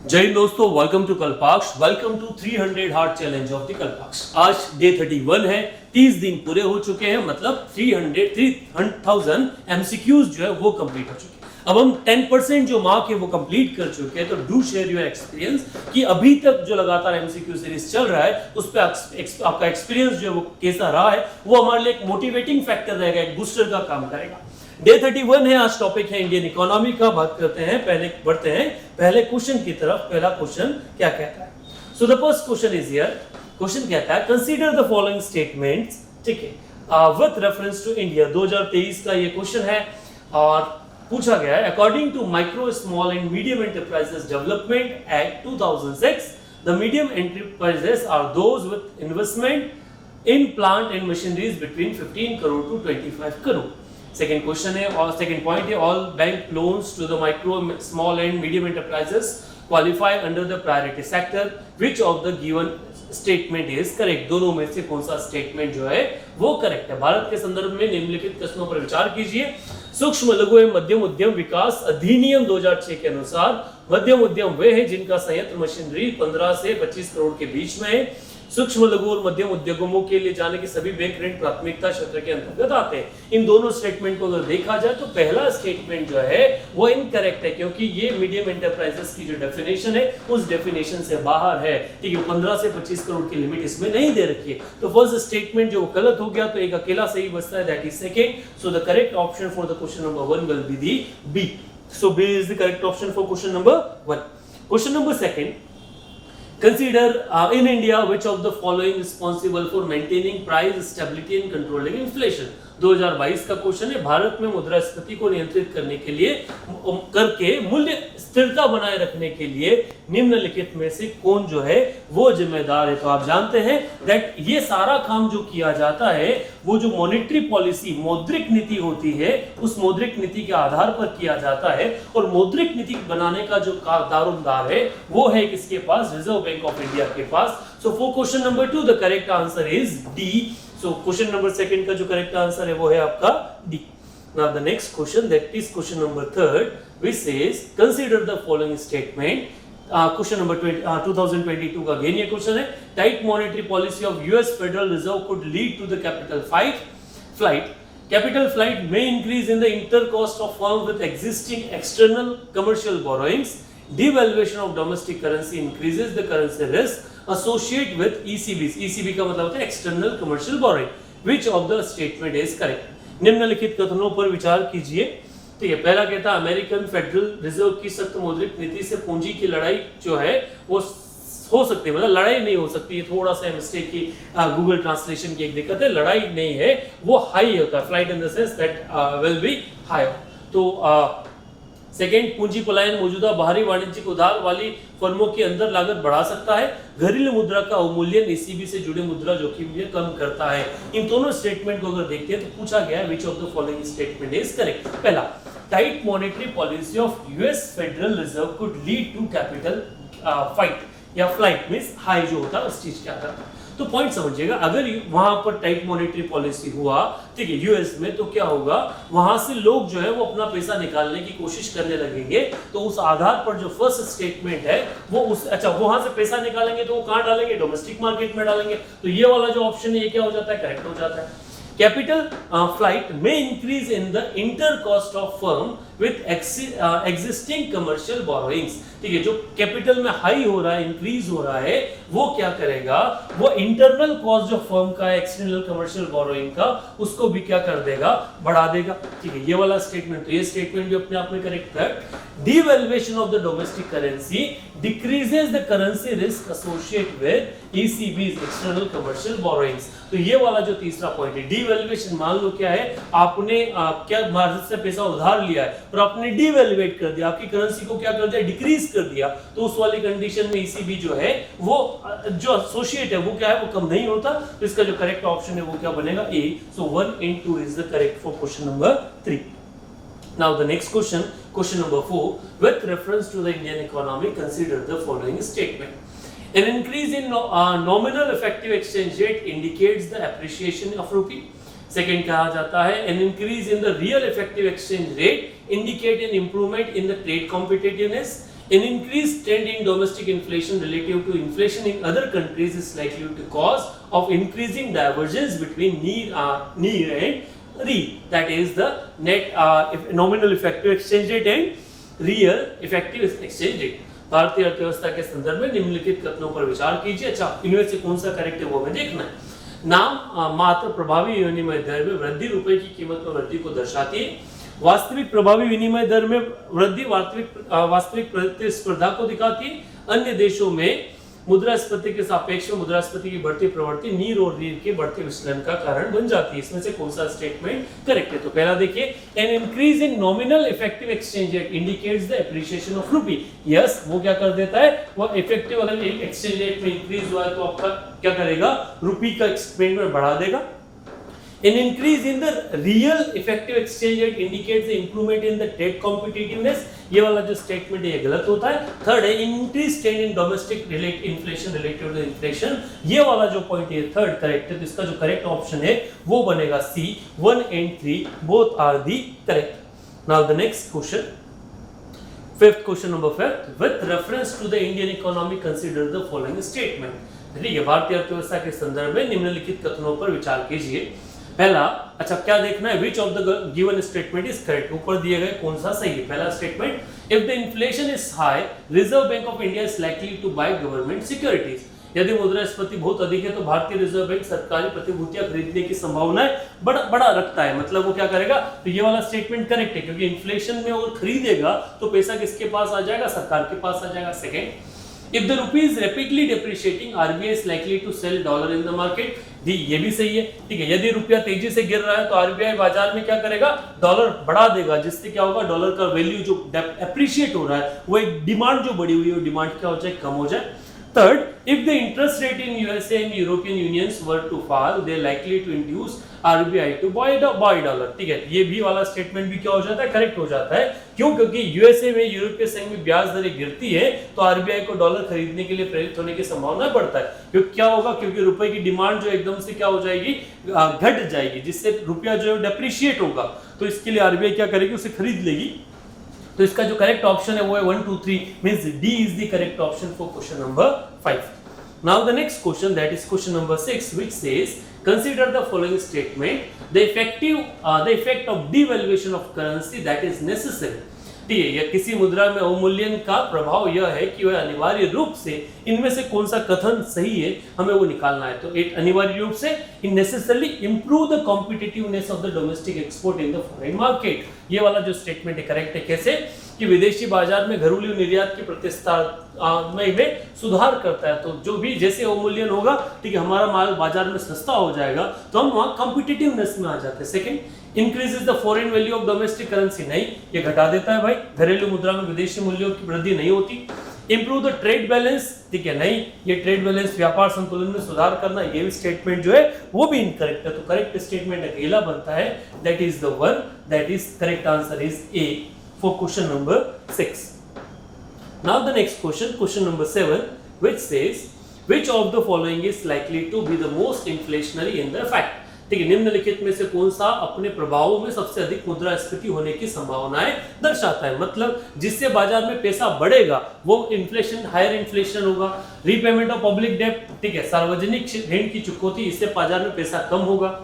जय हिंद दोस्तों, welcome to Kalpaksh. Welcome to 300 hard challenge of the Kalpaksh. आज डे 31 है, 30 दिन पूरे हो चुके हैं, मतलब 300,000 एमसीक्यूज जो है वो कंप्लीट हो चुके हैं। अब हम 10% जो मार्क है वो कंप्लीट कर चुके हैं। तो डू शेयर योर एक्सपीरियंस कि अभी तक जो लगातार एमसीक्यू सीरीज चल रहा है उस पर आपका एक्सपीरियंस जो है वो कैसा रहा है, वो हमारे लिए एक मोटिवेटिंग फैक्टर रहेगा, एक बूस्टर का काम करेगा। डे 31 है, आज टॉपिक है इंडियन इकोनॉमी का। बात करते हैं, पहले बढ़ते हैं पहले क्वेश्चन की तरफ। पहला क्वेश्चन क्या कहता है? So the first question is here. Question कहता है कंसीडर द फॉलोइंग स्टेटमेंट्स, ठीक है, विद रेफरेंस टू इंडिया। 2023 का ये क्वेश्चन है और पूछा गया है according to micro small and medium enterprises development act 2006 the medium enterprises are those with investment in plant and machineries between 15 crore to 25 crore. Second question है और सेकेंड पॉइंट है all bank loans to the micro small and medium enterprises qualify under the priority sector, which of the given statement is correct. दोनों में से कौन सा statement जो है वो करेक्ट है? भारत के संदर्भ में निम्नलिखित प्रश्नों पर विचार कीजिए। सूक्ष्म लघु एवं मध्यम उद्यम विकास अधिनियम 2006 के अनुसार मध्यम उद्यम वे हैं जिनका संयंत्र मशीनरी 15 से 25 करोड़ के बीच में है। सूक्ष्म लघु और मध्यम उद्योगों के लिए जाने के सभी बैंक ऋण प्राथमिकता क्षेत्र के अंतर्गत आते हैं। इन दोनों स्टेटमेंट को अगर देखा जाए तो पहला स्टेटमेंट जो है वो इनकरेक्ट है, क्योंकि ये मीडियम एंटरप्राइजेस की जो डेफिनेशन है उस डेफिनेशन से बाहर है। ठीक है, 15 से 25 करोड़ की लिमिट इसमें नहीं दे रखी है। तो फर्स्ट स्टेटमेंट जो गलत हो गया, तो एक अकेला सही बचता है, that is second. So the correct option for the question number 1 will be the B. So B is the correct option for question number 1। Question number second, consider in India which of the following responsible for maintaining price stability and controlling inflation। 2022 का question है। भारत में मुद्रास्फीति को नियंत्रित करने के लिए करके मूल्य स्थिरता बनाए रखने के लिए निम्नलिखित में से कौन जो है वो जिम्मेदार है? तो आप जानते हैं दैट ये सारा काम जो किया जाता है वो जो मॉनेटरी पॉलिसी मौद्रिक नीति होती है उस मौद्रिक नीति के आधार पर किया जाता है। और मौद्रिक नीति बनाने का जो दारोमदार है वो है किसके पास? रिजर्व बैंक ऑफ इंडिया के पास। So for question number 2 the correct answer is D. So question number second का जो करेक्ट आंसर है वो है आपका D. Now the next question, that is question number 3, which says consider the following statement। Question number 2022 का again ये question है। Tight monetary policy of US federal reserve could lead to the capital flight. Capital flight may increase in the intercost of firm with existing external commercial borrowings. Devaluation of domestic currency increases the currency risk associated with ECBs। ECB का मतलब होता है external commercial borrowing। Which of the statement is correct? निम्नलिखित कथनों पर विचार कीजिए। तो ये पहला कहता है अमेरिकन फेडरल रिजर्व की सख्त मौद्रिक नीति से पूंजी की लड़ाई जो है वो हो सकती है, मतलब लड़ाई नहीं हो सकती है। थोड़ा सा मिस्टेक की गूगल ट्रांसलेशन की एक दिक्कत है, लड़ाई नहीं है, वो हाई होता है, flight in the sense that will be high. तो सेकेंड, पूंजी पलायन मौजूदा बाहरी वाणिज्यिक उधार वाली फर्मों के अंदर लागत बढ़ा सकता है। घरेलू मुद्रा का अवमूल्यन ईसीबी से जुड़े मुद्रा जोखिम को कम करता है। इन दोनों स्टेटमेंट को अगर देखते हैं तो पूछा गया है which of the following statement is correct. पहला, tight monetary policy of US federal reserve could lead to capital fight या फ्लाइट मींस हाई जो होता है उस चीज के आधार पर। तो पॉइंट समझिएगा, अगर वहां पर टाइट मॉनेटरी पॉलिसी हुआ, ठीक है, यूएस में, तो क्या होगा? वहां से लोग जो है वो अपना पैसा निकालने की कोशिश करने लगेंगे। तो उस आधार पर जो फर्स्ट स्टेटमेंट है वो वहां से पैसा निकालेंगे तो वो कहां डालेंगे? डोमेस्टिक मार्केट में डालेंगे। तो ये वाला जो ऑप्शन है ये क्या हो जाता है? करेक्ट हो जाता है। Capital flight may increase in the intercost of firm with existing commercial borrowings। ठीक है, जो कैपिटल में हाई हो रहा है, इंक्रीज हो रहा है, वो क्या करेगा? वो इंटरनल कॉस्ट जो फर्म का एक्सटर्नल कमर्शियल बोरोइंग का उसको भी क्या कर देगा? बढ़ा देगा। ठीक है, ये वाला स्टेटमेंट, तो ये स्टेटमेंट भी अपने आप में करेक्ट है। Devaluation of the domestic currency decreases the currency risk associated with ECB's external commercial borrowings। तो ये वाला जो तीसरा पॉइंट है, डिवैल्यूएशन, मान लो क्या है, आपने क्या भारत से पैसा उधार लिया है और आपने डिवैल्यूएट कर दिया, आपकी करेंसी को क्या कर दिया? डिक्रीज कर दिया। तो उस वाली कंडीशन में ईसीबी जो है वो जो एसोसिएट है वो क्या है? वो कम नहीं होता। तो इसका जो करेक्ट ऑप्शन है वो क्या बनेगा? ए। सो 1 and 2 is the correct for question number 3। Now the next question, question number 4, with reference to the Indian economy, consider the following statement. An increase in nominal effective exchange rate indicates the appreciation of rupee। Second कहा जाता है an increase in the real effective exchange rate indicate an improvement in the trade competitiveness। An increased trend in domestic inflation relative to inflation in other countries is likely to cause of increasing divergence between NER and RE, that is the net nominal effective exchange rate and real effective exchange rate. भारतीय अर्थव्यवस्था के संदर्भ में निम्नलिखित कथनों पर विचार कीजिए। अच्छा, इनमें से कौन सा करेक्ट है वो हमें देखना है। नाम मात्र प्रभावी विनिमय दर में वृद्धि रुपए की कीमत में वृद्धि को दर्शाती है। वास्तविक प्रभावी विनिमय दर में वृद्धि वास्तविक प्रतिस्पर्धा को दिखाती है। अन्य देशों में मुद्रास्फीति के सापेक्ष में मुद्रास्फीति की बढ़ती प्रवृत्ति नीर और रीर के बढ़ते विचलन का कारण बन जाती है। इसमें से कौन सा स्टेटमेंट करेक्ट है? तो पहला देखिए, N increase in nominal effective exchange rate indicates the appreciation of रूपी। यस, वो क्या कर देता है, वो इफेक्टिव अगर एक्सचेंज रेट में इंक्रीज हुआ है तो आपका क्या करेगा, रूपी का एक्सचेंज रेट बढ़ा देगा। An increase in the real effective exchange rate indicates the improvement in the trade competitiveness। ये वाला जो स्टेटमेंट है ये गलत होता है। थर्ड है increased trend in domestic inflation relative to inflation। ये वाला जो पॉइंट है थर्ड करेक्ट है, तो इसका जो करेक्ट ऑप्शन है वो बनेगा सी। 1 and 3 both are the correct। Now the next question, fifth question number 5, with reference to the Indian economy consider the following statement। ठीक है, भारतीय अर्थव्यवस्था के संदर्भ में निम्नलिखित कथनों पर विचार कीजिए। पहला, अच्छा क्या देखना है, which of the given statement is correct, ऊपर दिए गए कौन सा सही है। पहला statement, if the inflation is high reserve bank of India is likely to buy government securities. यदि मुद्रास्फीति बहुत अधिक है तो भारतीय रिजर्व बैंक सरकारी प्रतिभूतियां खरीदने की संभावनाएं बड़ा रखता है। मतलब वो क्या करेगा, तो ये वाला स्टेटमेंट करेक्ट है, क्योंकि इन्फ्लेशन में अगर खरीदेगा तो पैसा किसके पास आ जाएगा, सरकार के पास आ जाएगा। Second, if the rupee is rapidly depreciating RBI is likely to sell dollar in the market। ये भी सही है, ठीक है। यदि रुपया तेजी से गिर रहा है तो आरबीआई बाजार में क्या करेगा, डॉलर बढ़ा देगा, जिससे क्या होगा, डॉलर का वैल्यू जो एप्रिशिएट हो रहा है वो एक डिमांड जो बढ़ी हुई है वो डिमांड क्या हो जाए, कम हो जाए। Third, if the interest rate in USA and European unions were to fall, they are likely to induce RBI to buy dollar। ठीक है, ये भी वाला स्टेटमेंट भी क्या हो जाता है, करेक्ट हो जाता है। क्यों? क्योंकि यूएसए में, यूरोपीय संघ में ब्याज दरें गिरती है तो आरबीआई को डॉलर खरीदने के लिए प्रेरित होने की संभावना बढ़ता है। क्योंकि क्या होगा, क्योंकि रुपए की डिमांड जो एकदम से क्या हो जाएगी, घट जाएगी, जिससे रुपया जो डिप्रिशिएट होगा, तो इसके लिए आरबीआई क्या करेगी, उसे खरीद लेगी। तो इसका जो करेक्ट ऑप्शन है वो है 1 2 3, means D is the correct option for question number 5। Now the next question, that is question number 6, which says consider the following statement, the effect of devaluation of currency that is necessary. ठीक है, या किसी मुद्रा में अवमूल्यन का प्रभाव यह है कि वह अनिवार्य रूप से, इनमें से कौन सा कथन सही है हमें वो निकालना है। तो एक अनिवार्य रूप से, in necessarily improve the competitiveness of the domestic export in the foreign market. ये वाला जो स्टेटमेंट है करेक्ट है। कैसे कि विदेशी बाजार में घरेलू निर्यात की प्रतिस्पर्धा में सुधार करता है। तो जो भी जैसे अवमूल्यन होगा, ठीक है, हमारा माल बाजार में सस्ता हो जाएगा तो हम वहां कॉम्पिटिटिवनेस में आ जाते हैं। Second, increases the foreign value of domestic currency. नहीं, ये घटा देता है भाई, घरेलू मुद्रा में विदेशी मूल्यों की वृद्धि नहीं होती। इंप्रूव द ट्रेड बैलेंस, ठीक है, नहीं, ये ट्रेड बैलेंस व्यापार संतुलन में सुधार करना, ये भी स्टेटमेंट जो है वो भी इनकरेक्ट है। तो करेक्ट स्टेटमेंट अकेला बनता है, that is the one, that is correct answer is a for question number 6. Now the next question, question number 7, which says which of the following is likely to be the most inflationary in the fact। ठीक है, निम्नलिखित में से कौन सा अपने प्रभावों में सबसे अधिक मुद्रास्फीति होने की संभावनाएं दर्शाता है। मतलब जिससे बाजार में पैसा बढ़ेगा वो इन्फ्लेशन, हायर इन्फ्लेशन होगा। रीपेमेंट ऑफ पब्लिक डेब्ट, ठीक है, सार्वजनिक ऋण की चुकौती, इससे बाजार में पैसा कम होगा।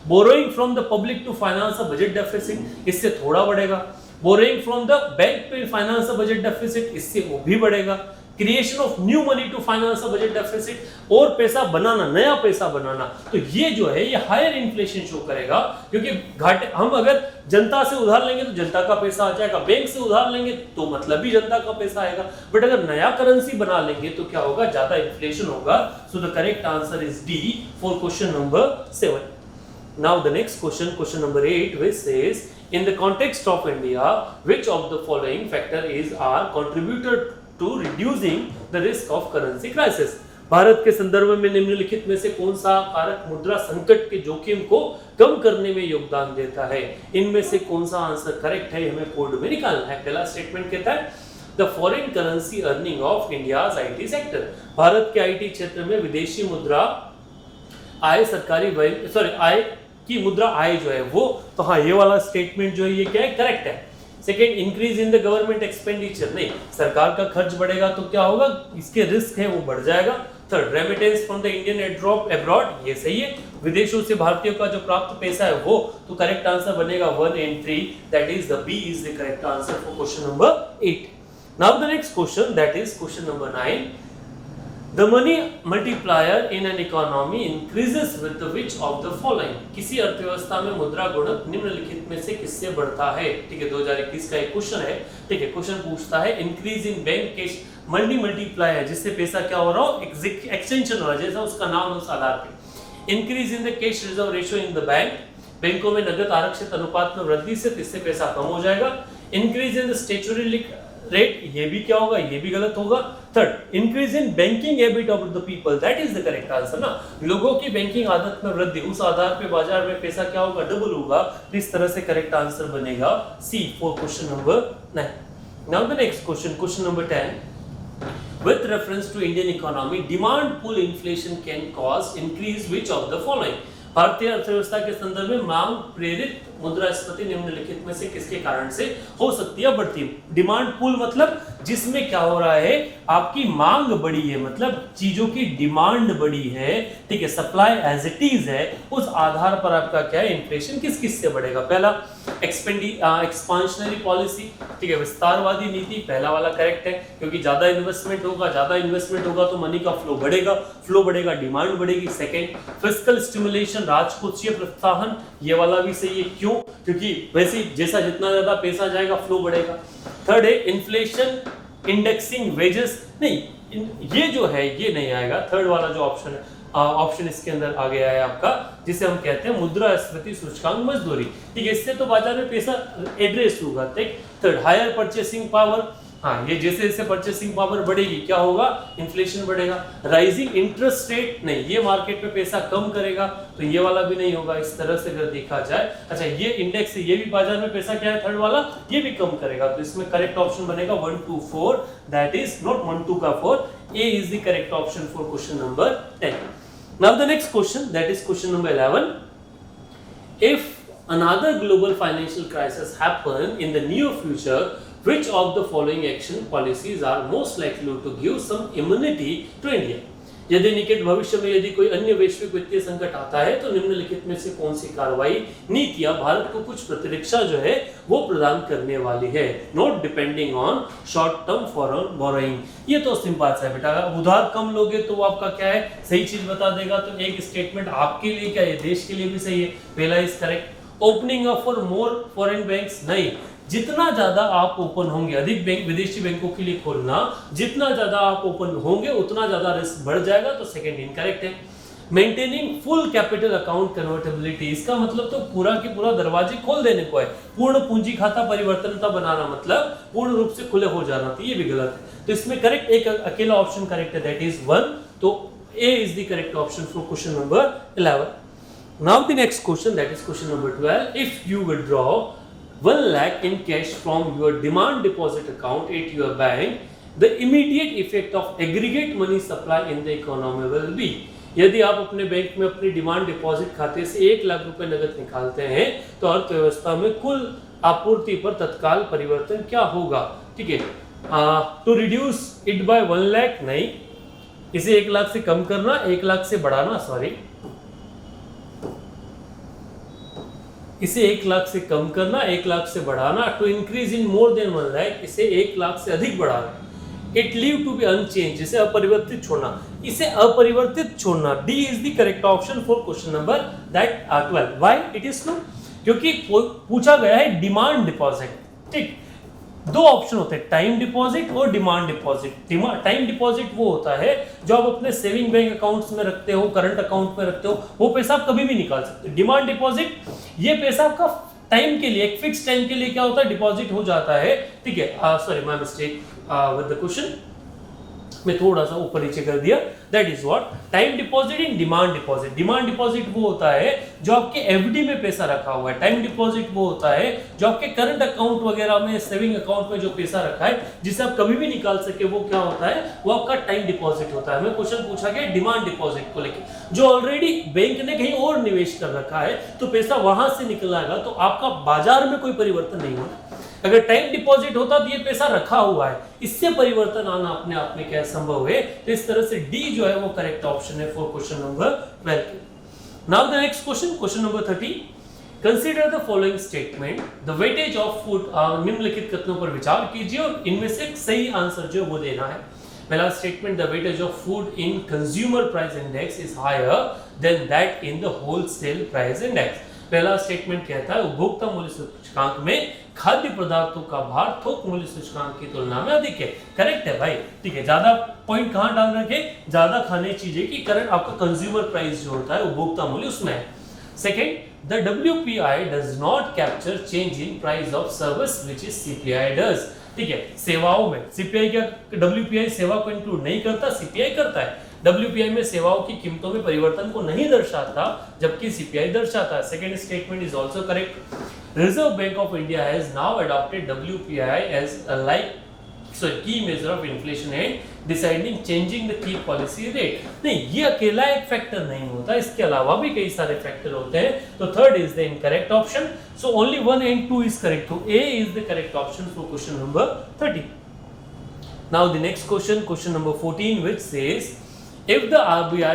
Borrowing from the public to finance a budget deficit, इससे थोड़ा बढ़ेगा। Borrowing from the bank to finance a budget deficit, इससे वो भी बढ़ेगा। Creation of new money to finance a budget deficit, और पैसा बनाना, नया पैसा बनाना, तो ये जो है ये हायर इन्फ्लेशन शो करेगा। क्योंकि घाटे, हम अगर जनता से उधार लेंगे तो जनता का पैसा आ जाएगा, बैंक से उधार लेंगे तो मतलब भी जनता का पैसा आएगा। बट अगर नया करेंसी बना लेंगे तो क्या होगा, ज्यादा इन्फ्लेशन होगा। सो the correct answer is D for question number 7। Now the next question, question number 8, which says in the context of India, which of the following factor are contributor to reducing the risk of currency crisis। Bharat के संदर्भ में निम्नलिखित में से कौन सा कारक मुद्रा संकट के जोखिम को कम करने में योगदान देता है। इनमें से कौन सा आंसर करेक्ट है हमें कोड में निकालना है। पहला स्टेटमेंट कहता है the foreign currency earning of India's IT sector, Bharat के आईटी क्षेत्र में विदेशी मुद्रा आय, आय की मुद्रा आय जो है वो, तो हाँ, ये वाला स्टेटमेंट जो है ये क्या है, करेक्ट है। Second, increase in the government expenditure, नहीं, सरकार का खर्च बढ़ेगा तो क्या होगा, इसके रिस्क है वो बढ़ जाएगा। Third, remittance from the Indian abroad, ये सही है, विदेशों से भारतीयों का जो प्राप्त पैसा है वो, तो करेक्ट आंसर बनेगा 1 and 3, that is the B is the correct answer for question number 8। Now the next question, that is question number 9। The money multiplier in an economy increases with which of the following? किसी अर्थव्यवस्था में मुद्रा गुणक निम्नलिखित में से किससे बढ़ता है? ठीक है, 2021 का एक क्वेश्चन है। ठीक है, क्वेश्चन पूछता है increase in bank cash money multiplier, जिससे पैसा क्या हो रहा हो, एक्सटेंशन हो रहा है, जैसा उसका नाम उस आधार पे। Increase in the cash reserve ratio in the bank, बैंकों में नगद आरक्षित अनुपात में वृद्धि से इससे पैसा कम हो जाएगा। Increase in the statutory rate, ये भी क्या होगा, ये भी गलत होगा। Third, increase in banking habit of the people, that is the correct answer ना, लोगों की बैंकिंग आदत में वृद्धि, उस आधार पे बाजार में पैसा क्या होगा, डबल होगा। इस तरह से करेक्ट आंसर बनेगा C for question number 9। Now the next question, question number 10। With reference to Indian economy, demand pull inflation can cause increase which of the following? भारतीय अर्थव्यवस्था के संदर्भ में मांग प्रेरित मुद्रास्फीति निम्नलिखित में से किसके कारण से हो सकती है, बढ़ती है। डिमांड पुल मतलब जिसमें क्या हो रहा है, आपकी मांग बढ़ी है, मतलब चीजों की डिमांड बढ़ी है, ठीक है, सप्लाई एज इट इज है, उस आधार पर आपका क्या है, इन्फ्लेशन किस किस से बढ़ेगा। पहला, एक्सपांशनरी पॉलिसी, ठीक है, विस्तारवादी नीति, पहला वाला करेक्ट है, क्योंकि ज्यादा इन्वेस्टमेंट होगा तो मनी का फ्लो बढ़ेगा, डिमांड बढ़ेगी। सेकंड, फिस्कल स्टिमुलेशन, राजकोषीय प्रोत्साहन, ये वाला भी सही है, क्यों, क्योंकि वैसे जैसा जितना ज्यादा पैसा जाएगा फ्लो बढ़ेगा। थर्ड है इन्फ्लेशन इंडेक्सिंग वेजेस, नहीं ये जो है ये नहीं आएगा। थर्ड वाला जो ऑप्शन है, ऑप्शन इसके अंदर आ गया है आपका, जिसे हम कहते हैं मुद्रास्फीति सूचकांक मजदूरी, ठीक है, इससे तो बाजार में पैसा एड्रेस होगा। थर्ड, हायर परचेसिंग पावर, हाँ, ये जैसे जैसे परचेसिंग पावर बढ़ेगी क्या होगा, इन्फ्लेशन बढ़ेगा। राइजिंग इंटरेस्ट रेट, नहीं, ये मार्केट में पैसा कम करेगा, तो ये वाला भी नहीं होगा। इस तरह से अगर देखा जाए, अच्छा ये इंडेक्स है, ये भी बाजार में पैसा क्या है, थर्ड वाला, ये भी कम करेगा, तो इसमें करेक्ट ऑप्शन बनेगा 1, 2, 4, दैट इज नॉट 1, 2 का 4, A is the correct option for question number 10। Now the next question, that is question number 11। If another global financial crisis happen in the near future, which of the following action policies are most likely to give some immunity to India? यदि निकट भविष्य में यदि कोई अन्य वैश्विक वित्तीय संकट आता है तो निम्नलिखित में से कौन सी कार्रवाई नीतियां भारत को कुछ प्रतिरक्षा जो है वो प्रदान करने वाली है, not depending on short term foreign borrowing. ये तो सिंपल सा है बेटा, उधार कम लोगे तो आपका क्या है, सही चीज बता देगा। तो एक स्टेटमेंट आपके लिए क्या है, देश के लिए भी सही है, पहला is correct. Opening up for more foreign banks, नहीं, जितना ज्यादा आप ओपन होंगे, अधिक बैंक विदेशी बैंकों के लिए खोलना, जितना ज्यादा आप ओपन होंगे उतना ज्यादा रिस्क बढ़ जाएगा, तो सेकंड इनकरेक्ट है। Maintaining full capital account convertibility, इसका मतलब तो पूरा के पूरा दरवाजे खोल देने को है, पूर्ण पूंजी खाता परिवर्तनता बनाना मतलब पूर्ण रूप से खुले हो जाना, तो ये भी गलत है। तो इसमें करेक्ट एक अकेला ऑप्शन करेक्ट है, दैट इज 1, तो A is the correct option for question number 11। Now the next question, that is question number 12. If you withdraw 1 lakh in cash from your demand deposit account at your bank, the immediate effect of aggregate money supply in the economy will be. यदि आप अपने bank में अपनी demand deposit खाते से 1 लाख रुपए नगद निकालते हैं तो अर्थव्यवस्था में कुल आपूर्ति पर तत्काल परिवर्तन क्या होगा, ठीक है। To reduce it by 1 lakh, नहीं, इसे 1 लाख से कम करना, 1 लाख से बढ़ाना, सॉरी, इसे 1 लाख से कम करना, 1 लाख से बढ़ाना। To increase in more than 1 lakh, इसे 1 लाख से अधिक बढ़ाना। It leave to be unchanged, इसे अपरिवर्तित छोड़ना, इसे अपरिवर्तित छोड़ना। D is the correct option for question number that 12। Why it is no, क्योंकि पूछा गया है डिमांड डिपॉजिट, ठीक। दो ऑप्शन होते हैं, टाइम डिपॉजिट और डिमांड डिपॉजिट। टाइम डिपॉजिट वो होता है जो आप अपने सेविंग बैंक अकाउंट्स में रखते हो, करंट अकाउंट में रखते हो, वो पैसा आप कभी भी निकाल सकते हो। डिमांड डिपॉजिट, ये पैसा आपका टाइम के लिए, एक फिक्स टाइम के लिए क्या होता है, डिपॉजिट हो जाता है, ठीक है। Sorry my mistake with the question, मैं थोड़ा सा ऊपर नीचे कर दिया। That is what time deposit in demand deposit. Demand deposit वो होता है जो आपके एफडी में पैसा रखा हुआ है, टाइम डिपॉजिट वो होता है जो आपके करंट अकाउंट वगैरह में, सेविंग अकाउंट में जो पैसा रखा है जिसे आप कभी भी निकाल सके, वो क्या होता है, वो आपका टाइम डिपॉजिट होता है। हमें क्वेश्चन पूछा गया डिमांड डिपॉजिट को लेकर, जो ऑलरेडी बैंक ने कहीं और निवेश कर रखा है तो पैसा वहां से निकल आएगा, तो आपका बाजार में कोई परिवर्तन नहीं होगा। अगर टाइम डिपॉजिट होता तो ये पैसा रखा हुआ है, इससे परिवर्तन आना अपने आप में क्या संभव है, तो इस तरह से डी जो है वो करेक्ट ऑप्शन है for question number 12। Now the next question, question number 30, consider the following statement, the weightage of food, निम्नलिखित कथनों पर विचार कीजिए और इनमें से सही आंसर जो वो देना है। पहला statement, the weightage of food in consumer price index is higher than that in the wholesale price index. पहला स्टेटमेंट कहता है उपभोक्ता मूल्य सूचकांक में खाद्य पदार्थों का भार थोक मूल्य सूचकांक की तुलना में अधिक है। करेक्ट है भाई, ठीक है। ज्यादा पॉइंट कहां डाल रखे, ज्यादा खाने चीजें की करंट आपका कंज्यूमर प्राइस जो होता है उपभोक्ता मूल्य उसमें है। Second, the WPI does not capture change in price of service which is CPI does. ठीक है, सेवाओं में CPI क्या, WPI सेवा को इंक्लूड नहीं करता, CPI करता है। WPI में सेवाओं की कीमतों में परिवर्तन को नहीं दर्शाता जबकि CPI दर्शाता है। Second statement is also correct. Reserve bank of India has now adopted WPI as a key measure of inflation and deciding changing the key policy rate. नहीं, ये अकेला एक फैक्टर नहीं होता, इसके अलावा भी कई सारे फैक्टर होते हैं। तो third is the incorrect option, so only 1 and 2 is correct, तो A is the correct option for question number 30। Now the next question, question number 14, which says if the RBI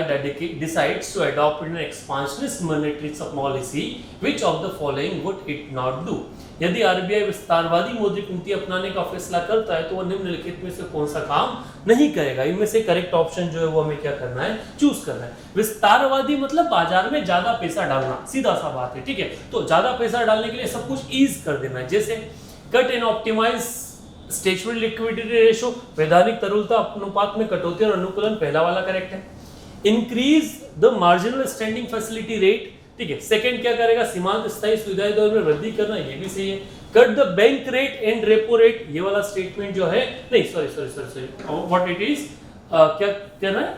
decides to adopt an expansionist monetary policy, which of the following would it not do? यदि RBI विस्तारवादी मौद्रिक नीति अपनाने का फैसला करता है तो वह निम्नलिखित में से कौन सा काम नहीं करेगा। इनमें से करेक्ट ऑप्शन जो है वो हमें क्या करना है, चूज करना है। विस्तारवादी मतलब बाजार में ज्यादा पैसा डालना, सीधा सा बात है, ठीक है। तो ज्यादा पैसा डालने के लिए सब कुछ ईज कर देना है, जैसे cut and optimize statutory liquidity ratio, वैधानिक तरलता अनुपात में कटौती और अनुकूलन, पहला वाला करेक्ट है। Increase the marginal standing facility rate, ठीक है। सेकंड क्या करेगा, सीमांत स्थायी सुविधाएं दर में वृद्धि करना, ये भी सही है। Cut the bank rate and repo rate, ये वाला स्टेटमेंट जो है, नहीं सॉरी व्हाट इट इज, क्या कहना है,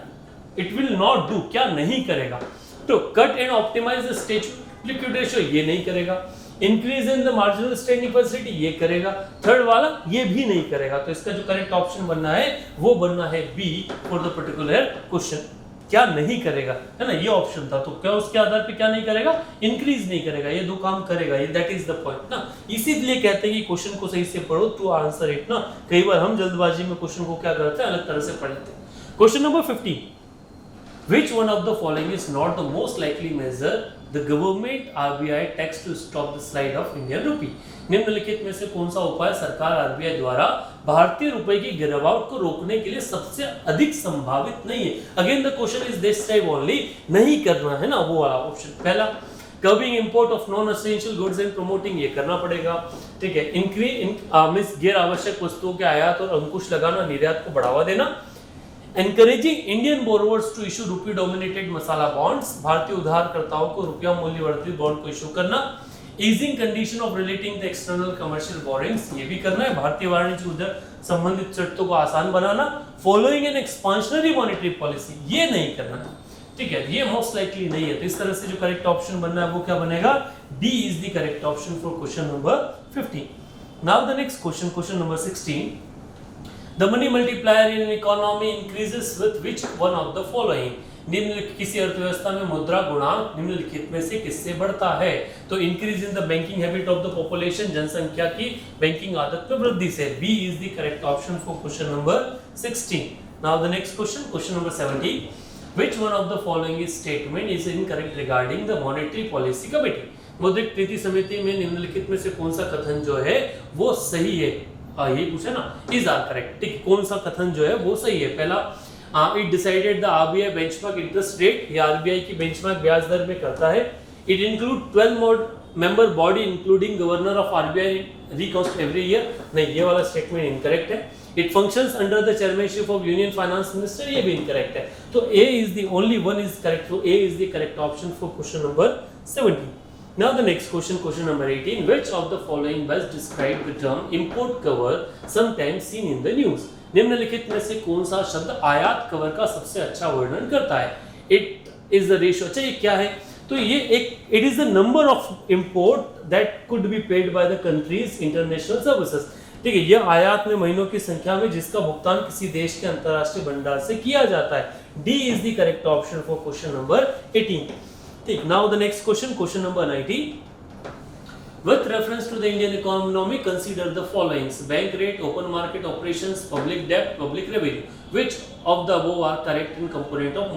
इट विल नॉट डू, क्या नहीं करेगा। तो cut and optimize the statutory liquidity ratio, ये नहीं करेगा। Increase in the marginal standing facility, ये करेगा। थर्ड वाला ये भी नहीं करेगा। तो इसका जो करेक्ट ऑप्शन बनना है वो बनना है B for the particular question, क्या नहीं करेगा, है ना, ये ऑप्शन था। तो क्या उसके आधार पे क्या नहीं करेगा, इंक्रीज नहीं करेगा, ये दो काम करेगा, ये दैट इज द पॉइंट ना। इसीलिए कहते हैं कि क्वेश्चन को सही से पढ़ो टू आंसर इट ना। कई बार हम जल्दबाजी में क्वेश्चन को क्या करते हैं, अलग तरह से पढ़ लेते हैं। Question number 15, which one of the following is not the most likely measure the government RBI takes to stop the slide of Indian rupee? निम्नलिखित में से कौन सा उपाय सरकार RBI द्वारा भारतीय रुपए की गिरावट को रोकने के लिए सबसे अधिक संभावित नहीं है। Again the question is this type only, नहीं करना है ना वो वाला ऑप्शन। पहला, curbing import of non essential goods and promoting, ये करना पड़ेगा, ठीक है। इंक्रीज गैर आवश्यक वस्तुओं के आयात और अंकुश लगाना, निर्यात को बढ़ावा देना। Encouraging Indian borrowers to issue rupee dominated masala bonds, भारतीय उधारकर्ताओं को रुपया मूल्य वर्धित बॉन्ड को इशू करना। Easing condition of relating the external commercial borrowings, ये भी करना है, भारतीय वाणिज्य उधार संबंधित शर्तों को आसान बनाना। Following an expansionary monetary policy, ये नहीं करना है, ठीक है, ये मोस्ट लाइकली नहीं है। तो इस तरह से जो करेक्ट ऑप्शन बनना है वो क्या बनेगा, D is the correct option for question number 15। Now the next question, question number 16, The money multiplier in an economy increases with which one of the following? निम्नलिखित किसी अर्थव्यवस्था में मुद्रा गुणांक निम्नलिखित में से किससे बढ़ता है? तो increase in the banking habit of the population, जनसंख्या की बैंकिंग आदत में वृद्धि से। B is the correct option for question number 16। Now the next question, question number 17, which one of the following statement is incorrect regarding the monetary policy committee? मौद्रिक नीति समिति में निम्नलिखित में से कौन सा कथन जो है वो सही है, यही पूछा ना, इज आर करेक्ट, ठीक, कौन सा कथन जो है वो सही है। पहला, it decided the RBI benchmark interest rate, ये RBI की बेंचमार्क ब्याज दर में करता है। It include 12 member body including governor of RBI reconstituted every year, नहीं, ये वाला स्टेटमेंट इनकरेक्ट है। It functions under the chairmanship of union finance minister, ये भी इनकरेक्ट है। तो A is the only one is correct, तो A is the correct option for question number 17। Now the next question, question number 18, which of the following best describe the term import cover sometimes seen in the news? निम्नलिखित में से कौन सा शब्द आयात cover का सबसे अच्छा वर्णन करता है? It is the ratio, अच्छा ये क्या है? तो ये एक, it is the number of import that could be paid by the country's international services, ठीक है, ये आयात में महीनों की संख्या में जिसका भुगतान किसी देश के अंतरराष्ट्रीय भंडार से किया जाता है। D is the correct option for question number 18। Now the next question, question number 19, With reference to the Indian economy, consider the following: bank rate, open market operations, public debt, public revenue. Which of the above are correct in component of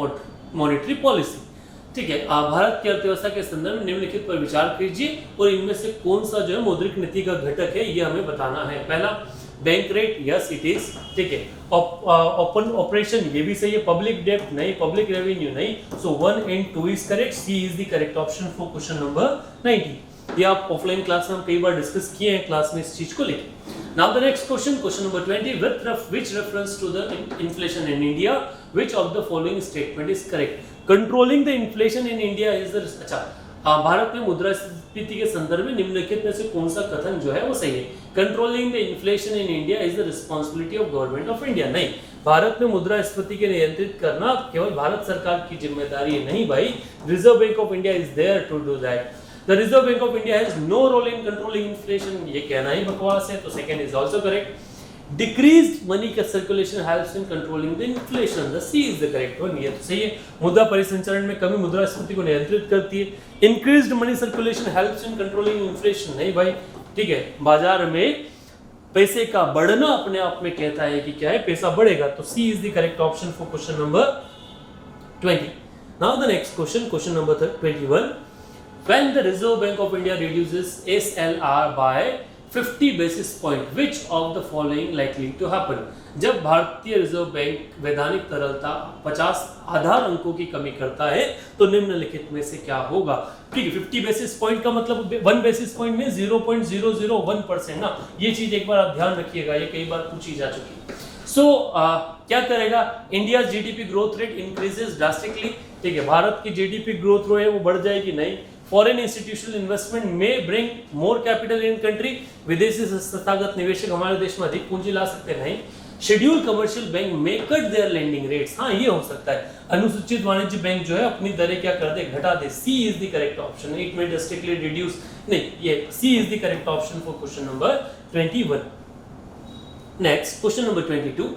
monetary policy? ठीक है, भारत की अर्थव्यवस्था के संदर्भ में निम्नलिखित पर विचार कीजिए और इनमें से कौन सा जो है मौद्रिक नीति का घटक है ये हमें बताना है। पहला bank rate, yes it is, ठीक है। ओपन ऑपरेशन, ये भी सही है। पब्लिक डेब्ट नहीं, पब्लिक रेवेन्यू नहीं, so 1 and 2 is correct, C is the correct option for question number 90। ये आप ऑफलाइन क्लास में हम कई बार डिस्कस किए हैं क्लास में इस चीज को लेकर। Now the next question, question number 20, with which reference to the inflation in India which of the following statement is correct? Controlling the inflation in India is the, अच्छा, भारत में मुद्रास्फीति के संदर्भ में निम्नलिखित में से कौन सा कथन जो है वो सही है? Controlling the inflation in India is the responsibility of government of India. नहीं, भारत में मुद्रास्फीति के नियंत्रित करना केवल भारत सरकार की जिम्मेदारी है, नहीं भाई, reserve bank of India is there to do that. The Reserve Bank of India has no role in controlling inflation, ये कहना ही बकवास है, तो second is also correct. Decreased money circulation helps in controlling the inflation, the C is the correct one, ये तो सही है। मुद्रा परिसंचरण में कमी मुद्रास्फीति को नियंत्रित करती है। Increased money circulation helps in controlling inflation, नहीं भाई, ठीक है, बाजार में पैसे का बढ़ना अपने आप में कहता है कि क्या है, पैसा बढ़ेगा, तो C is the correct option for question number 20। Now the next question, question number 21, when the Reserve Bank of India reduces SLR by 50 basis point, which of the following likely to happen? जब भारतीय reserve bank वैधानिक तरलता 50 आधार अंकों की कमी करता है तो निम्नलिखित में से क्या होगा? ठीक है, 50 बेसिस पॉइंट का मतलब 1 बेसिस पॉइंट में 0.001% ना, ये चीज एक बार आप ध्यान रखिएगा, ये कई बार पूछी जा चुकी है। क्या करेगा? India GDP growth rate increases drastically, ठीक है, भारत की जीडीपी ग्रोथ रो है वो बढ़ जाएगी, नहीं। फॉरेन इंस्टीट्यूशनल इन्वेस्टमेंट में bring more capital in country, विदेशी संस्थागत निवेशक हमारे देश में अधिक पूंजी ला सकते हैं, नहीं। शेड्यूल कमर्शियल बैंक में कट देयर लेंडिंग रेट्स, हाँ ये हो सकता है, अनुसूचित वाणिज्य बैंक जो है अपनी दरें क्या कर दे, घटा दे, C is the correct option. It may drastically reduce, नहीं, ये C is the correct option for question number 21। Next question number 22,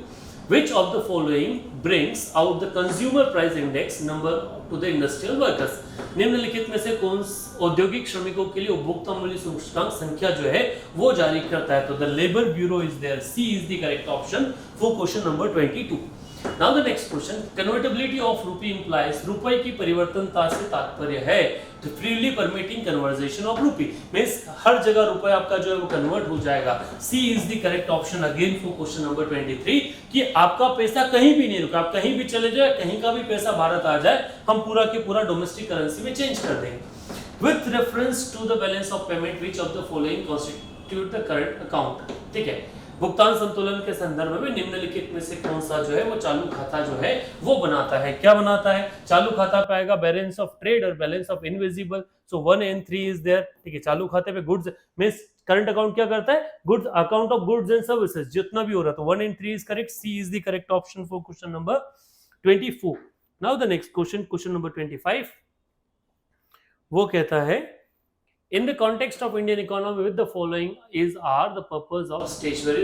which of the following brings out the consumer price index number to the industrial workers? निम्नलिखित में से कौन औद्योगिक श्रमिकों के लिए उपभोक्ता मूल्य सूचकांक संख्या जो है वो जारी करता है? तो the labor bureau is there, C is the correct option for question number 22। Now the next question, convertibility of rupee implies, रुपए की परिवर्तनता से तात्पर्य है तो freely permitting conversion of rupee, means हर जगह रुपए आपका जो है वो कन्वर्ट हो जाएगा। C is the correct option again for question number 23 कि आपका पैसा कहीं भी नहीं रुका, आप कहीं भी चले जाए, कहीं का भी पैसा भारत आ जाए, हम पूरा के पूरा डोमेस्टिक करेंसी में चेंज कर देंगे। With reference to the balance of payment, which of the following constitute the current account? ठीक है, भुगतान संतुलन के संदर्भ में निम्नलिखित में से कौन सा जो है वो चालू खाता जो है वो बनाता है? क्या बनाता है? चालू खाता पाएगा बैलेंस ऑफ ट्रेड और balance of invisible, so 1 and 3 is there, ठीक है। चालू खाते पे गुड्स मींस करंट अकाउंट क्या करता है? Goods, account of goods and services, जितना भी हो रहा है, तो 1 and 3 is correct, C is the correct option for question number 24। Now the next question, question number 25, वो कहता है in the context of Indian economy with the following are the purpose of stationary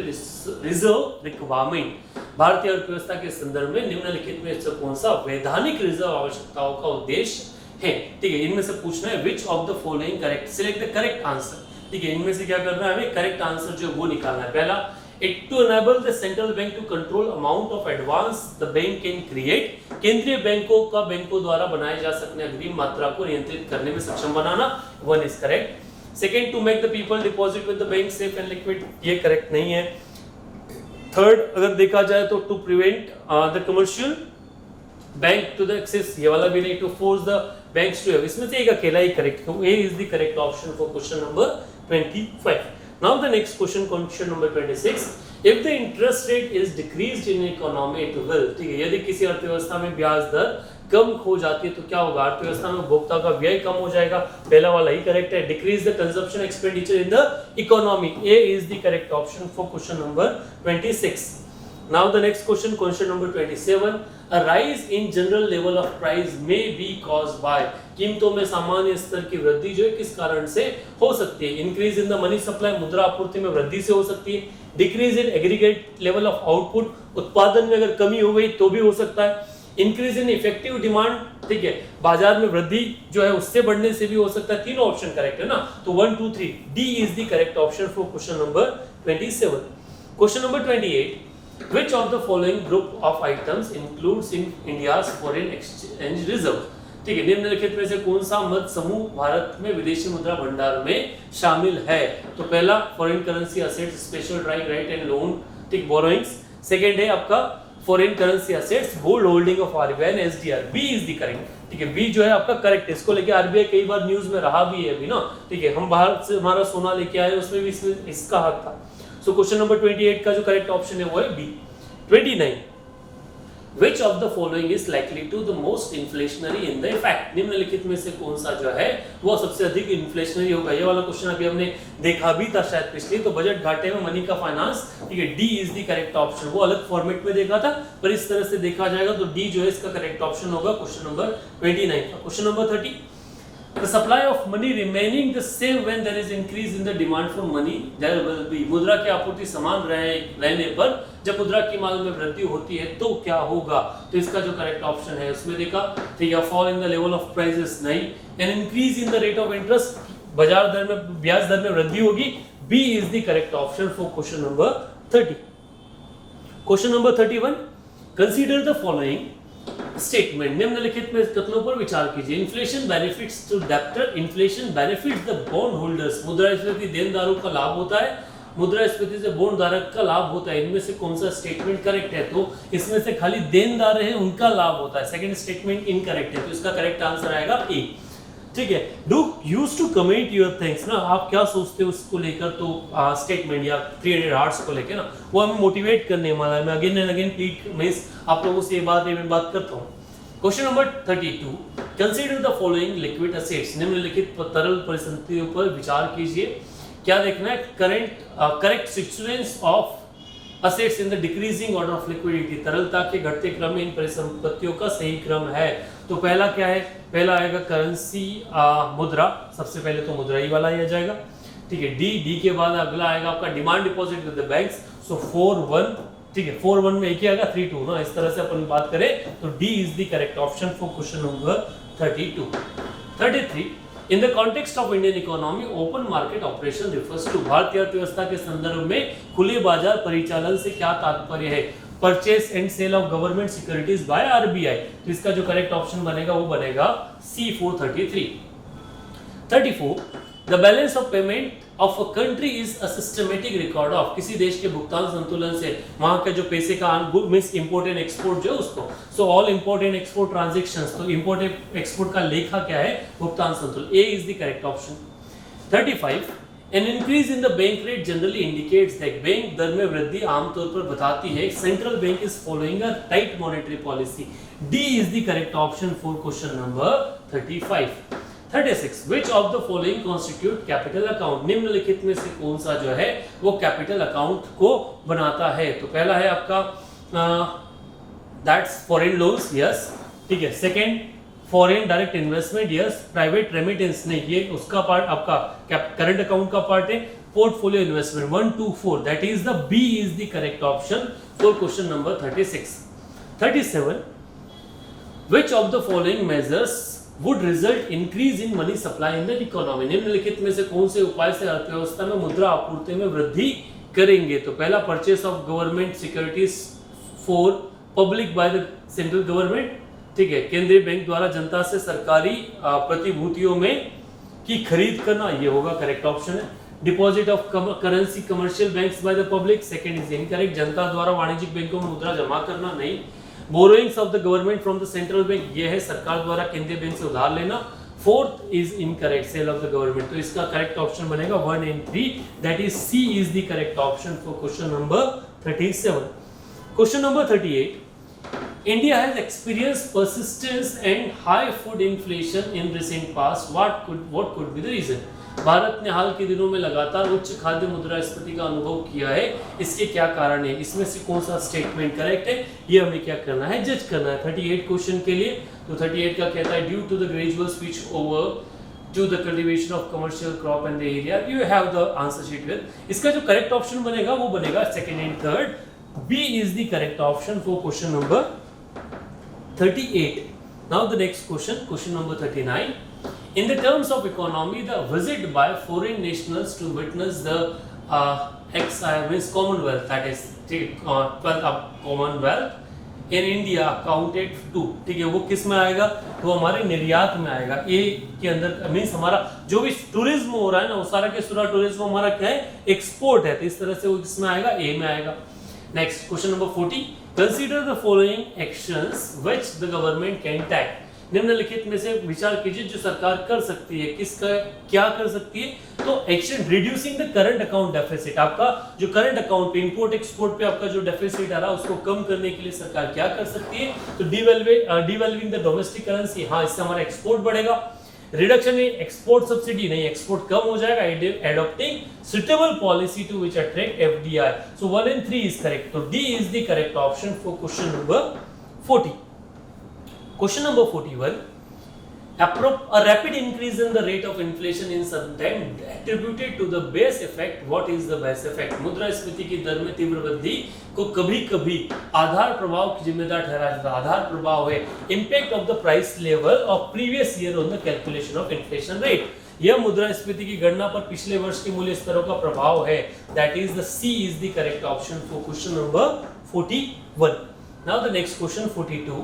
reserve requirement, भारतीय अर्थव्यवस्था के संदर्भ में निम्नलिखित में से कौन सा वैधानिक रिजर्व आवश्यकताओं का उद्देश्य है? ठीक है, इनमें से पूछना है which of the following correct, select the correct answer, ठीक है, इनमें से क्या करना है हमें? करेक्ट आंसर जो वो निकालना है। पहला, it to enable the central bank to control amount of advance the bank can create, केंद्रीय बैंकों द्वारा बनाए जा सकने अग्रिम मात्रा को नियंत्रित करने में सक्षम बनाना, 1 is correct। Second, to make the people deposit with the bank safe and liquid, ये करेक्ट नहीं है। थर्ड, अगर देखा जाए तो to prevent the commercial bank to the access, ये वाला भी नहीं, to force the banks to have, इसमें से एक अकेला ही करेक्ट, तो A is the correct option for question number 25। Now the next question, question number 26, if the interest rate is decreased in economy it will, ठीक है, यदि किसी अर्थव्यवस्था में ब्याज दर कम हो जाती है तो क्या होगा? अर्थव्यवस्था में उपभोक्ता का व्यय कम हो जाएगा, पहला वाला ही करेक्ट है। Decrease the consumption expenditure in the economy, A is the correct option for question number 26। Now the next question, question number 27, a rise in general level of price may be caused by, कीमतों में सामान्य स्तर की वृद्धि जो है किस कारण से हो सकती है? Increase in the money supply, मुद्रा आपूर्ति में वृद्धि से हो सकती है। Decrease in aggregate level of output, उत्पादन में अगर कमी हो गई तो भी हो सकता है। इंक्रीज इन इफेक्टिव डिमांड, ठीक है, बाजार में वृद्धि जो है उससे बढ़ने से भी हो सकता है। तीनों ऑप्शन करेक्ट है ना, तो 1 2 3 D is the correct option for question number 27। Question number 28, which of the following group of items includes in India's foreign exchange reserve, ठीक है, निम्नलिखित में से कौन सा मद समूह भारत में विदेशी मुद्रा भंडार में शामिल है? तो पहला foreign currency assets, special drawing right and loan, ठीक, बोरोइंग्स। सेकंड है आपका foreign currency assets, gold holding of RBI and SDR, B is the correct, ठीक है, बी जो है आपका करेक्ट। इसको लेके आरबीआई कई बार न्यूज में रहा भी है अभी ना, ठीक है, हम बाहर से हमारा सोना लेके आए उसमें भी इसका हक था। सो क्वेश्चन नंबर 28 का जो करेक्ट ऑप्शन है वो है B. 29, which of the following is likely to the most inflationary in the effect, निम्नलिखित में से कौन सा जो है वो सबसे अधिक इन्फ्लेशनरी होगा? ये वाला क्वेश्चन अभी हमने देखा भी था शायद पिछली, तो बजट घाटे में मनी का फाइनेंस, ठीक है, D is the correct option. वो अलग फॉर्मेट में देखा था, पर इस तरह से देखा जाएगा तो डी जो है इसका करेक्ट ऑप्शन होगा क्वेश्चन नंबर 29 का। Question number 30, the supply of money remaining the same when there is increase in the demand for money, there will be, मुद्रा की आपूर्ति समान रहने पर जब मुद्रा की मांग में वृद्धि होती है तो क्या होगा? तो इसका जो करेक्ट ऑप्शन है उसमें देखा, ठीक है, fall in the level of prices नहीं, an increase in the rate of interest, बाजार दर में, ब्याज दर में वृद्धि होगी, B is the correct option for question number 30। Question number 31, consider the following statement, निम्नलिखित में कथनों पर विचार कीजिए। Inflation benefits to debtor, inflation benefits the bond holders, मुद्रास्फीति देनदारों का लाभ होता है, मुद्रास्फीति से बॉन्ड धारक का लाभ होता है। इनमें से कौन सा स्टेटमेंट करेक्ट है? तो इसमें से खाली देनदार है उनका लाभ होता है, सेकंड स्टेटमेंट इनकरेक्ट है, तो इसका करेक्ट आंसर आएगा ए, ठीक है। Do use to comment your things ना, आप क्या सोचते हो उसको लेकर, तो स्टेटमेंट या 300 हार्ट्स को लेकर ना, वो हमें मोटिवेट करने वाला है। मैं अगेन एंड अगेन रिपीट मैं आप लोगों से ये बात करता हूँ। Question number 32, consider the following liquid assets, निम्नलिखित तरल परिसंपत्तियों पर विचार कीजिए। क्या देखना है? Correct sequence of assets in the decreasing order of liquidity, तरलता के घटते क्रम में इन परिसंपत्तियों का सही क्रम है। तो पहला क्या है? पहला आएगा करेंसी मुद्रा, सबसे पहले तो मुद्रा ही वाला ही आ जाएगा, ठीक है। डी के बाद अगला आएगा आपका demand deposit with the banks, so 4-1, ठीक है, 4-1 में एक ही आएगा, 3-2 ना, इस तरह से अपन बात करें तो D is the correct option for question number 32। 33, in the context of Indian economy open market operation refers to, भारतीय अर्थव्यवस्था के संदर्भ में खुले बाजार परिचालन से क्या तात्पर्य है? Purchase and sale of government securities by RBI, तो इसका जो करेक्ट ऑप्शन बनेगा वो बनेगा C 433। 34, the balance of payment of a country is a systematic record of, किसी देश के भुगतान संतुलन से वहां के जो पैसे का मींस इंपोर्ट एंड एक्सपोर्ट जो उसको, so all import and export transactions, तो इंपोर्ट एंड एक्सपोर्ट का लेखा क्या है? भुगतान संतुलन, A is the correct option. 35, an increase in the bank rate generally indicates that, bank दर में वृद्धि आमतौर पर बताती है central bank is following a tight monetary policy, D is the correct option for question number 35। 36, which of the following constitute capital account, निम्नलिखित में से कौन सा जो है वो कैपिटल अकाउंट को बनाता है? तो पहला है आपका दैट्स फॉरेन लोन्स, यस, ठीक है। Second foreign direct investment, yes. Private remittance नहीं, ये उसका पार्ट आपका करंट अकाउंट का पार्ट है। Portfolio investment 1 2 4, that is the B is the correct option for question number 36। 37, which of the following measures would result increase in money supply in the economy, निम्नलिखित में से कौन से उपाय से अर्थव्यवस्था में मुद्रा आपूर्ति में वृद्धि करेंगे? तो पहला purchase of government securities for public by the central government, ठीक है, केंद्रीय बैंक द्वारा जनता से सरकारी प्रतिभूतियों में की खरीद करना, ये होगा करेक्ट ऑप्शन है। Deposit of currency commercial banks by the public, second is incorrect, जनता द्वारा वाणिज्यिक बैंकों में मुद्रा जमा करना नहीं। Borrowings of the government from the central bank, ये है सरकार द्वारा केंद्रीय बैंक से उधार लेना। Fourth is incorrect, sale of the government, तो इसका करेक्ट ऑप्शन बनेगा 1 and 3, that is C is the correct option for question number 37। Question number 38, India has experienced persistence and high food inflation in recent past. What could be the reason? Bharat ने हाल के दिनों में लगातार उच्च खाद्य मुद्रास्फीति का अनुभव किया है, इसके क्या कारण है? इसमें से कौन सा स्टेटमेंट करेक्ट है? ये हमें क्या करना है? जज करना है 38 क्वेश्चन के लिए। तो 38 का कहता है due to the gradual switch over to the cultivation of commercial crop and the area, you have the answer sheet with. इसका जो करेक्ट ऑप्शन बनेगा वो बनेगा second and third, B is the correct option for question number 38. Now the next question, question number 39. In the terms of economy, the visit by foreign nationals to witness the means Commonwealth, that is 12th Commonwealth in India counted to, ठीक है, वो किस में आएगा? तो हमारे निर्यात में आएगा। ए के अंदर मीन्स हमारा जो भी टूरिज्म हो रहा है ना, वो सारा के सारा टूरिज्म हमारा क्या है? एक्सपोर्ट है। तो इस तरह से वो किसमें आएगा? ए में आएगा। Next question number 40. Consider the following actions which the government can take. निम्नलिखित में से विचार कीजिए जो सरकार कर सकती है। किसका क्या कर सकती है? तो action reducing the current account deficit. आपका जो करंट अकाउंट पे इंपोर्ट एक्सपोर्ट पे आपका जो डेफिसिट आ रहा है उसको कम करने के लिए सरकार क्या कर सकती है? तो डिवैल्यूइंग द डोमेस्टिक करेंसी, हाँ, इससे हमारा एक्सपोर्ट बढ़ेगा। रिडक्शन इन एक्सपोर्ट सब्सिडी, नहीं, एक्सपोर्ट कम हो जाएगा। Adopting suitable policy to which attract FDI. So 1 and 3 is correct. तो D is the correct option for question number 40. Question number 41. A rapid increase in the rate of inflation in some time attributed to the base effect. What is the base effect? मुद्रास्फीति की दर में तीव्र वृद्धि को कभी-कभी आधार प्रभाव की जिम्मेदार ठहराया जाता है। आधार प्रभाव है impact of the price level of previous year on the calculation of inflation rate. यह मुद्रास्फीति की गणना पर पिछले वर्ष के मूल्य स्तरों का प्रभाव है। That is the C is the correct option for question number 41. Now the next question 42.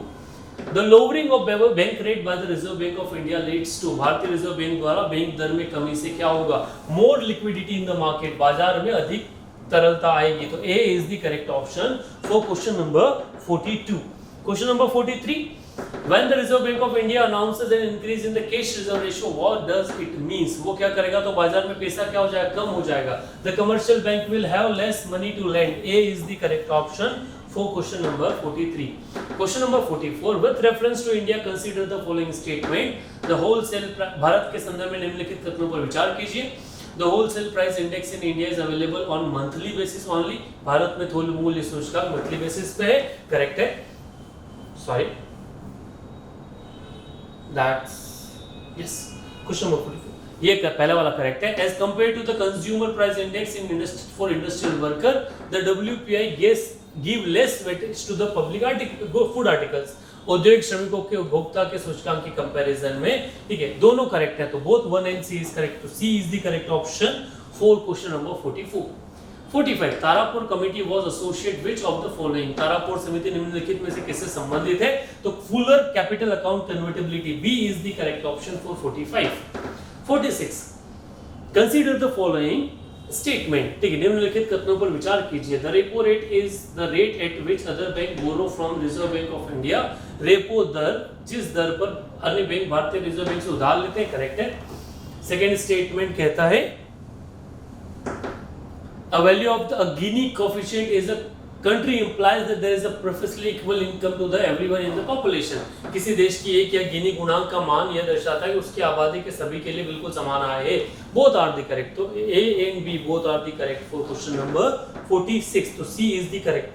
The lowering of bank rate by the Reserve Bank of India leads to, भारतीय रिजर्व बैंक द्वारा बैंक दर में कमी से क्या होगा? More liquidity in the market, बाजार में अधिक तरलता आएगी। तो A is the correct option for question number 42. Question number 43. When the Reserve Bank of India announces an increase in the cash reserve ratio, what does it means? वो क्या करेगा? तो बाजार में पैसा क्या हो जाएगा? कम हो जाएगा। The commercial bank will have less money to lend. A is the correct option for question number 43. Question number 44. With reference to India, consider the following statement. The wholesale Bharat के संदर्भ में निम्नलिखित कथनों पर विचार कीजिए। The wholesale price index in India is available on monthly basis only. Bharat में थोक मूल्य सूचकांक मंथली बेसिस पे है। करेक्ट है। Sorry. That's yes. Question number 44. ये पहला वाला करेक्ट है। As compared to the consumer price index in for industrial worker, the WPI give less weightage to the public food articles. औद्योगिक श्रमिकों के उपभोक्ता के सूचकांक के कंपैरिजन में, ठीक है, दोनों करेक्ट है। तो both 1 and C is correct. तो C is the correct option for question number 44. 45. Tarapur committee was associate which of the following? Tarapur समिति निम्नलिखित में से किससे संबंधित है? तो Fuller capital account convertibility. B is the correct option for 45. 46. Consider the following statement. ठीक है, निम्नलिखित कथनों पर विचार कीजिए। The repo rate is the rate at which other bank borrow from Reserve Bank of India. Repo दर, जिस दर पर अन्य बैंक भारतीय रिजर्व बैंक से उधार लेते हैं। करेक्ट है। सेकेंड स्टेटमेंट कहता है a value of the Gini coefficient is a country implies that there is a precisely equal income to the everyone in the population. किसी देश की एक या गिनी गुणांक का मान यह दर्शाता है कि उसकी आबादी के सभी के लिए बिल्कुल समान आय है। Both are the correct. तो A and B both are the correct for question number 46. तो C is the correct.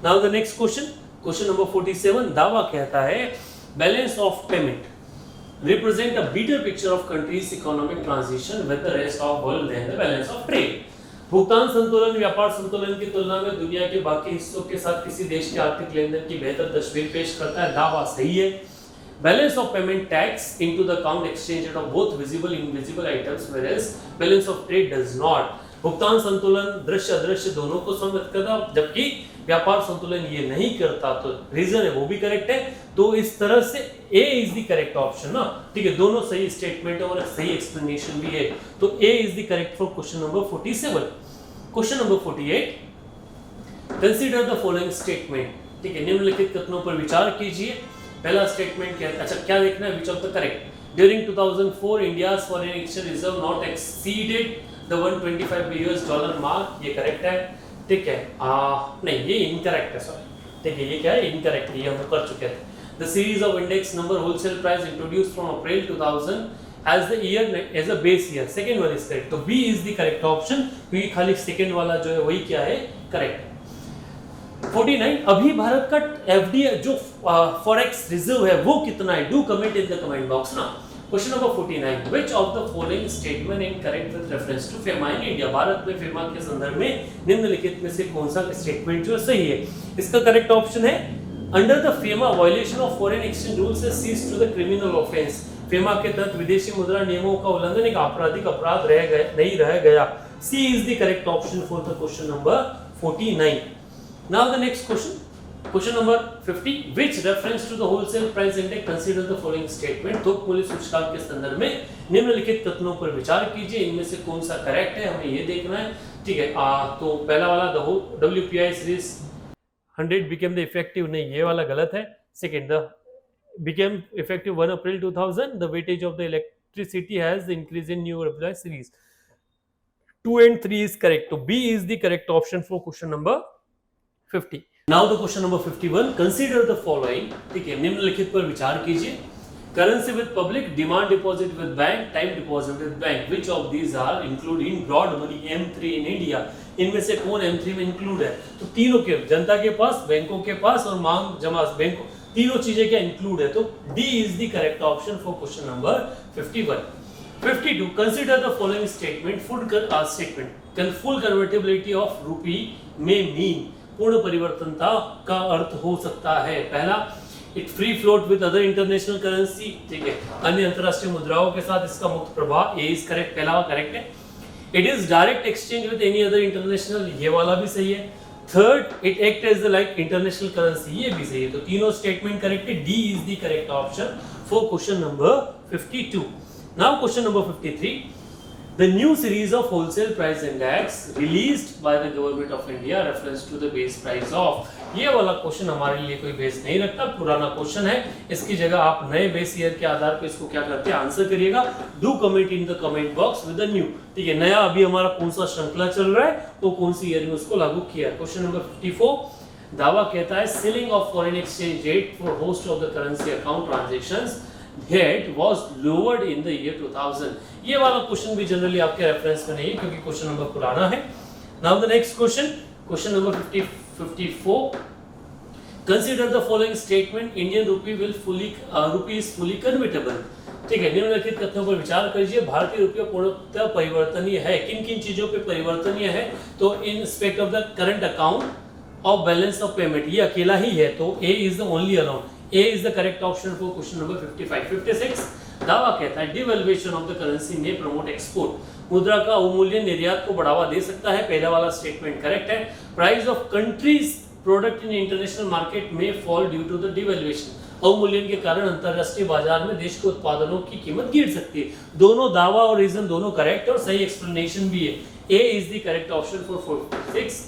Now the next question, question number 47. दावा कहता है balance of payment represent a better picture of country's economic transition with the rest of world than the balance of trade. भुगतान संतुलन व्यापार संतुलन की तुलना में दुनिया के बाकी हिस्सों के साथ किसी देश के आर्थिक लेनदेन की बेहतर तस्वीर पेश करता है। दावा सही है। Balance of payment tax into the account exchange rate of both visible invisible items whereas balance of trade does not. भुगतान संतुलन दृश्य अदृश्य दोनों को सम्मिलित करता, जबकि व्यापार संतुलन ये नहीं करता। तो रीजन है वो भी करेक्ट है। तो इस तरह से A is the correct option ना, ठीक है, दोनों सही स्टेटमेंट है और सही एक्सप्लेनेशन भी है। तो A is the correct for question number 47। Question number 48. Consider the following statement. ठीक है, निम्नलिखित कथनों पर विचार कीजिए। पहला स्टेटमेंट क्या है? अच्छा, क्या देखना है? Which of the correct? During 2004 India's foreign exchange reserve not exceeded the $125 mark. ये करेक्ट है। ठीक है, नहीं ये इनकरेक्ट है, सॉरी। ठीक है, ये क्या है? इनकरेक्ट, ये हम कर चुके थे। The series of index number wholesale price introduced from April 2000 as the year as a base year. Second one is correct. तो B is the correct option, क्योंकि खाली सेकेंड वाला जो है वही क्या है? करेक्ट। 49. अभी भारत का FDI जो फॉरेक्स रिजर्व है वो कितना है? Do comment in the comment box ना। Question number 49. Which of the following statement is correct with reference to FEMA in India? Bharat में FEMA के संदर्भ में निम्नलिखित में से कौन सा स्टेटमेंट जो सही है? इसका करेक्ट ऑप्शन है under the FEMA violation of foreign exchange rules has ceased to the criminal offence. FEMA के तहत विदेशी मुद्रा नियमों का उल्लंघन एक आपराधिक अपराध नहीं रह गया। C is the correct option for the question number 49। Now the next question, question number 50, which reference to the wholesale price index consider the following statement। थोक मूल्य सूचकांक के संदर्भ में निम्नलिखित कथनों पर विचार कीजिए, इनमें से कौन सा करेक्ट है, हमें ये देखना है। ठीक है, तो पहला वाला the WPI series 100 became the effective, नहीं ये वाला गलत है। Second, the became effective 1 April 2000, the weightage of the electricity has increased in new WPI series। 2 and 3 is correct, so B is the correct option for question number 50। Now the question number 51, consider the following। ठीक है, निम्नलिखित पर विचार कीजिए। Currency with public, demand deposit with bank, time deposit with bank, which of these are included in broad money M3 in India। इनमें से कौन M3 में इंक्लूड है? तो तीनों के, जनता के पास, बैंकों के पास और मांग जमा बैंक, तीनों चीजें क्या इंक्लूड है? तो D is the correct option for question number 51। 52, consider the following statement। full convertibility of rupee may mean, पूर्ण परिवर्तनता का अर्थ हो सकता है। पहला, it free float with other international currency. ठीक है, अन्य अंतरराष्ट्रीय मुद्राओं के साथ इसका मुक्त प्रवाह, ए इज करेक्ट, पहला वाला करेक्ट है। It is direct exchange with any other international, ये वाला भी सही है। Third, it act as like international currency, ये भी सही है। तो तीनों स्टेटमेंट करेक्ट है, D is the correct option for question number 52। Now question number 53, the new series of wholesale price index released by the government of India reference to the base price of, ये वाला question हमारे लिए कोई base नहीं रखता, पुराना question है। इसकी जगह आप नए बेस ईयर के आधार पर इसको क्या करते हैं, आंसर करिएगा। Do comment in the comment box with the new. ठीक है, नया अभी हमारा कौन सा श्रृंखला चल रहा है, तो कौन सी ईयर में उसको लागू किया है। क्वेश्चन नंबर 54, दावा कहता है selling of foreign exchange rate for host of the currency account transactions that was lowered in the year 2000। ये वाला क्वेश्चन भी जनरली आपके रेफरेंस में नहीं है क्योंकि क्वेश्चन नंबर पुराना है। Now the next question, question number 54, consider the following statement, Indian rupee is fully convertible. ठीक है, निम्नलिखित कथनों पर विचार कीजिए। भारतीय रुपया पूर्णतः परिवर्तनीय है। किन किन चीजों पे परिवर्तनीय है? तो in respect of the current account of balance of payment, ये अकेला ही है, तो A is the only allowed. A is the correct option for question number 55। 56, दावा कहता है devaluation of the currency may promote export। मुद्रा का अवमूल्यन निर्यात को बढ़ावा दे सकता है, पहला वाला स्टेटमेंट करेक्ट है। Price of countries product in international market may fall due to the devaluation। अवमूल्यन के कारण अंतरराष्ट्रीय बाजार में देश के उत्पादनों की कीमत गिर सकती है। दोनों दावा और रीजन दोनों करेक्ट है और सही एक्सप्लेनेशन भी है। A is the correct option for 46।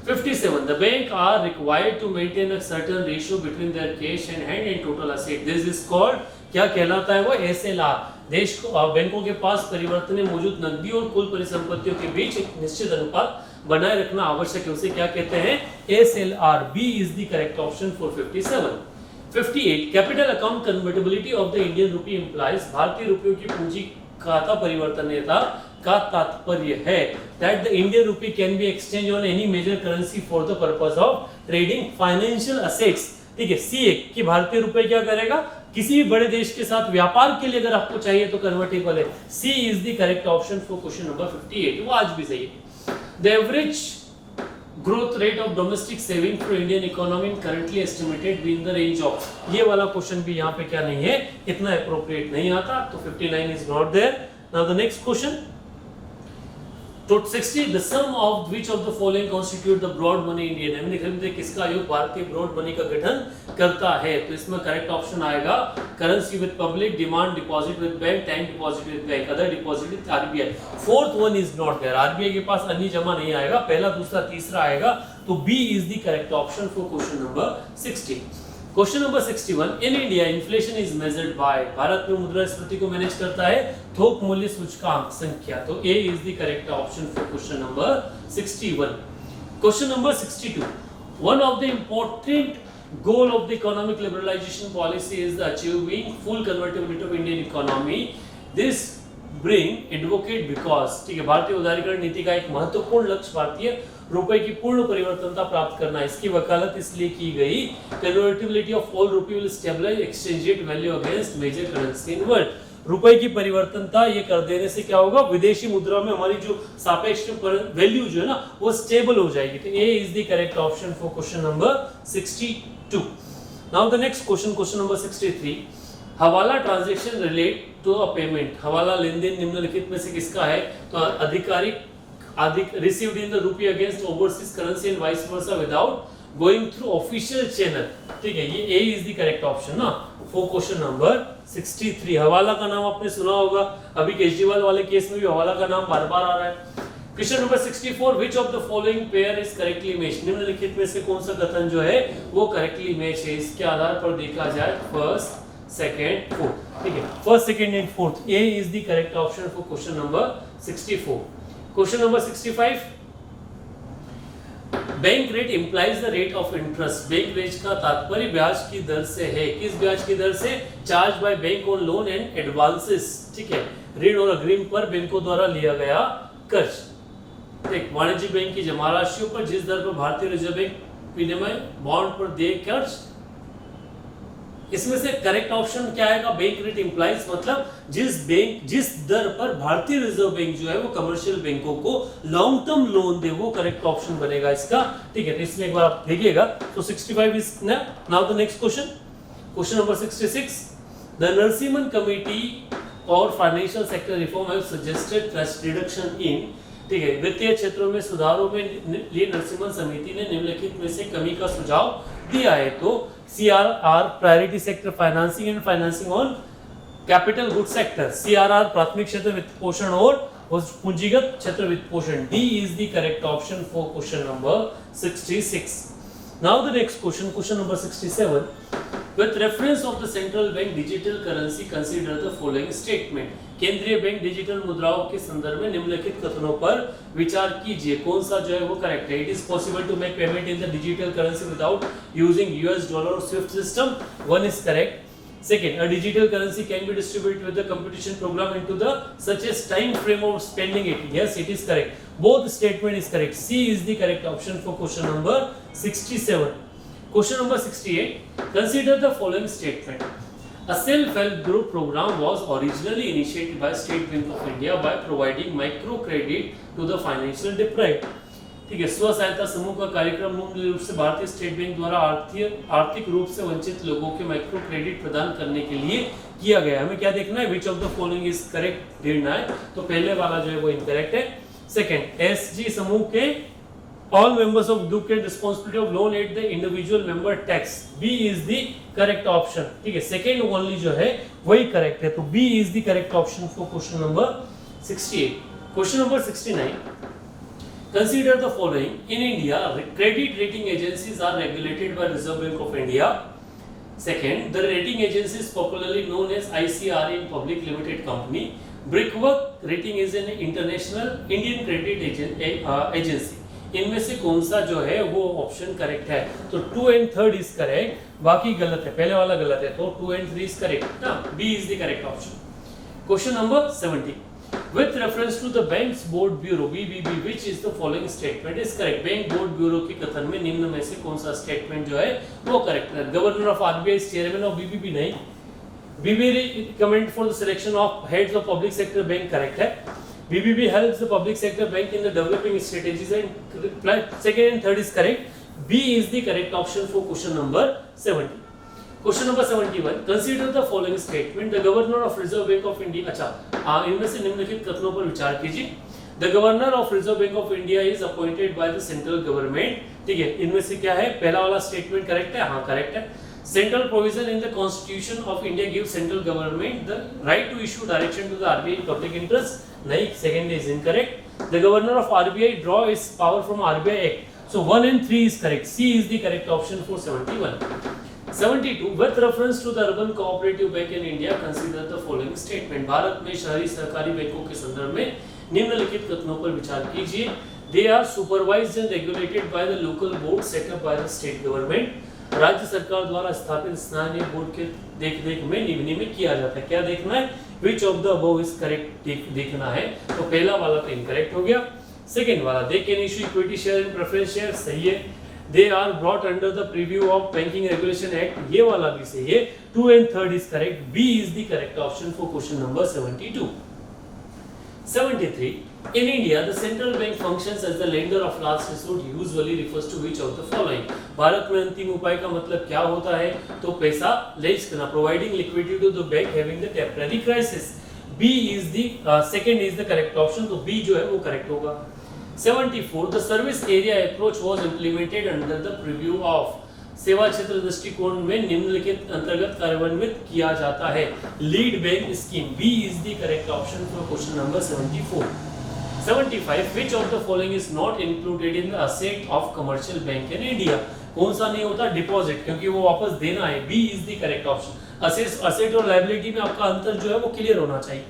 57, the bank are required to maintain a certain ratio between their cash in hand and total asset। This is called, क्या कहलाता है वो? SLR। देश को बैंकों के पास परिवर्तनीय मौजूद नकदी और कुल परिसंपत्तियों के बीच एक निश्चित अनुपात बनाए रखना आवश्यक है, उसे क्या कहते हैं? SLR। B is the correct option for 57। 58, capital account convertibility of the Indian rupee implies, भारतीय रुपयों की पूंजी खाता परिवर्तनीयता का तात्पर्य है that the Indian rupee can be exchanged on any major currency for the purpose of trading financial assets। ठीक है, C कि भारतीय रुपए क्या करेगा, किसी भी बड़े देश के साथ व्यापार के लिए अगर आपको चाहिए तो कन्वर्टेबल है। C is the correct option for question number 58। वो आज भी सही है। The average growth rate of domestic saving for Indian economy currently estimated be in the range of, ये वाला क्वेश्चन भी यहाँ पे क्या नहीं है, इतना अप्रोप्रिएट नहीं आता, तो 59 is not there। Now the next question, तो 60, the sum of which of the following constitute the broad money Indian। हमने देखा किसका योग भारतीय ब्रॉड मनी का गठन करता है, तो इसमें करेक्ट ऑप्शन आएगा currency with public, demand deposit with bank, time deposit with bank, other deposit with RBI. Fourth one is not there, RBI के पास अन्य जमा नहीं आएगा, पहला दूसरा तीसरा आएगा, तो B is the correct option for question number 60। Question number 61, in India inflation is measured by, भारत में मुद्रास्फीति को मैनेज करता है थोक मूल्य सूचकांक संख्या, तो A is the correct option for question number 61। Question number 62, one of the important goal of the economic liberalisation policy is the achieving full convertibility of Indian economy. This bring advocate because, ठीक है, भारतीय उदारीकरण नीति का एक महत्वपूर्ण लक्ष्य भारतीय रुपए की पूर्ण परिवर्तनता प्राप्त करना है। इसकी वकालत इसलिए की गई, convertibility of all rupee will stabilise exchange rate value against major currency in world. रुपए की परिवर्तनता ये कर देने से क्या होगा, विदेशी मुद्रा में हमारी जो सापेक्ष वैल्यू जो है ना वो स्टेबल हो जाएगी, तो A is the correct option for question number 62। Now the next question, question number 63, hawala transaction relate to a payment. Hawala लेन देन निम्नलिखित में से किसका है? तो अधिक received in the rupee against overseas currency and vice versa without going through official channel. ठीक है, ये ए इज द करेक्ट ऑप्शन ना फॉर क्वेश्चन नंबर 63। हवाला का नाम आपने सुना होगा, अभी केजरीवाल वाले केस में भी हवाला का नाम बार बार आ रहा है। Question number 64, which of the following pair is correctly matched. निम्नलिखित में से कौन सा कथन जो है वो करेक्टली मैच है? इसके आधार पर देखा जाए फर्स्ट, सेकंड, फोर्थ। ठीक है, first, second and fourth, A is the correct option for question number 64। Question number 65, bank rate implies the rate of interest. Bank rate का तात्पर्य ब्याज की दर से है। किस ब्याज की दर से? Charge by bank on loan and advances. ठीक है, ऋण और अग्रिम पर बैंकों द्वारा लिया गया कर्ज। एक वाणिज्यिक बैंक की जमा राशियों पर जिस दर पर भारतीय रिजर्व बैंक विनिमय बॉन्ड पर दे कर्ज। इसमें से करेक्ट ऑप्शन क्या आएगा? बैंक रेट इंप्लाइज मतलब जिस दर पर भारतीय रिजर्व बैंक जो है वो कमर्शियल बैंकों को लॉन्ग टर्म लोन दे, वो करेक्ट ऑप्शन बनेगा इसका। ठीक है, तो इसमें एक बार आप देखिएगा। तो 65 is now the next question, question number 66, the Narasimhan committee और financial sector reform have suggested trust reduction in. ठीक है, वित्तीय क्षेत्रों में सुधारों में लिए नरसिम्हन समिति ने निम्नलिखित में से कमी का सुझाव दिया है। तो CRR priority sector financing and financing on capital good sector, CRR प्राथमिक क्षेत्र वित्त पोषण और पूंजीगत क्षेत्र वित्त पोषण। D is the correct option for question number 66। Now the next question, question number 67, with reference of the central bank digital currency consider the following statement। केंद्रीय बैंक डिजिटल मुद्राओं के संदर्भ में निम्नलिखित कथनों पर विचार कीजिए। कौन सा जो है वो करेक्ट है? It is possible to make payment in the digital currency without using US dollar और SWIFT system, one is correct. Second, a digital currency can be distributed with the computation program into the such as time frame of spending it. Yes, it is correct. Both statement is correct. C is the correct option for question number 67. Question number 68. Consider the following statement. A self-help group program was originally initiated by State Bank of India by providing microcredit to the financial deprived. ठीक है, स्व सहायता समूह का कार्यक्रम मूल रूप से भारतीय स्टेट बैंक द्वारा आर्थिक रूप से वंचित लोगों के माइक्रो क्रेडिट प्रदान करने के लिए किया गया। हमें क्या देखना है? Which of the following is correct ढूंढना है। तो पहले वाला जो है वो इनकरेक्ट है। सेकंड, एसजी समूह के ऑल मेंबर्स ऑफ ग्रुप के responsibility of loan at the individual member tax, B is the correct option. ठीक है, सेकंड ओनली जो है वही करेक्ट है, तो B is the correct option for question number 68। Question number 69, consider the following. In India, credit rating agencies are regulated by Reserve Bank of India. Second, the rating agency is popularly known as ICRA in Public Limited Company. Brickwork Rating is an international Indian credit agency. इनमें से कौन सा जो है वो option correct है? तो 2 and 3 is correct, बाकी गलत है। पहले वाला गलत है, तो 2 and 3 इज करेक्ट ना, B is the correct option. Question number 70, with reference to the Banks Board Bureau BBB, which is the following statement is correct। Bank board bureau के कथन में निम्न में से कौन सा स्टेटमेंट जो है वो करेक्ट है? Governor of RBI is chairman of BBB नहीं, BBB recommend for the selection of heads of public sector bank correct है। BBB helps the public sector bank in the developing strategies and second and third is correct. B is the correct option for question number 70। Question number 71, consider the following statement. The governor of Reserve bank of India, अच्छा इनमें से निम्नलिखित कथनों पर विचार कीजिए। The governor of Reserve bank of India is appointed by the central government. ठीक है, इनमें से क्या है? पहला वाला स्टेटमेंट करेक्ट है, हाँ करेक्ट है। Central provision in the constitution of India give central government the right to issue direction to the RBI in public interest, नहीं, second is incorrect. The governor of RBI draw is power from RBI act, so 1 and 3 is correct. C is the correct option for 71. 72, with reference to the urban cooperative bank in India, consider the following statement। Bharat में शहरी सहकारी बैंकों के संदर्भ में निम्नलिखित कथनों पर विचार कीजिए। They are supervised and regulated by the local board set up by the state government। राज्य सरकार द्वारा स्थापित स्थानीय बोर्ड के देख में नियमित किया जाता है। क्या देखना है? Which of the above is correct देखना है। तो पहला वाला तो इनकरेक्ट हो गया। सेकेंड वाला, they can issue equity share and preference share, सही है। They are brought under the preview of Banking Regulation Act, ये वाला भी सही है। 2 and 3 is correct. B is the correct option for question number 72. 73. In India, the central bank functions as the lender of last resort. Usually refers to which of the following? Bharat में अंतिम उपाय का मतलब क्या होता है? तो पैसा लेज करना, providing liquidity to the bank having the temporary crisis. B is the second is the correct option. तो B जो है वो correct होगा. 74. The service area approach was implemented under the preview of. सेवा क्षेत्र दृष्टिकोण में निम्नलिखित अंतर्गत कार्यान्वित किया जाता है. Lead bank scheme. B is the correct option for question number 74. 75. Which of the following is not included in the asset of commercial bank in India? कौन सा नहीं होता? डिपॉजिट, क्योंकि वो वापस देना है. B is the correct option. Asset और लायबिलिटी में आपका अंतर जो है वो क्लियर होना चाहिए.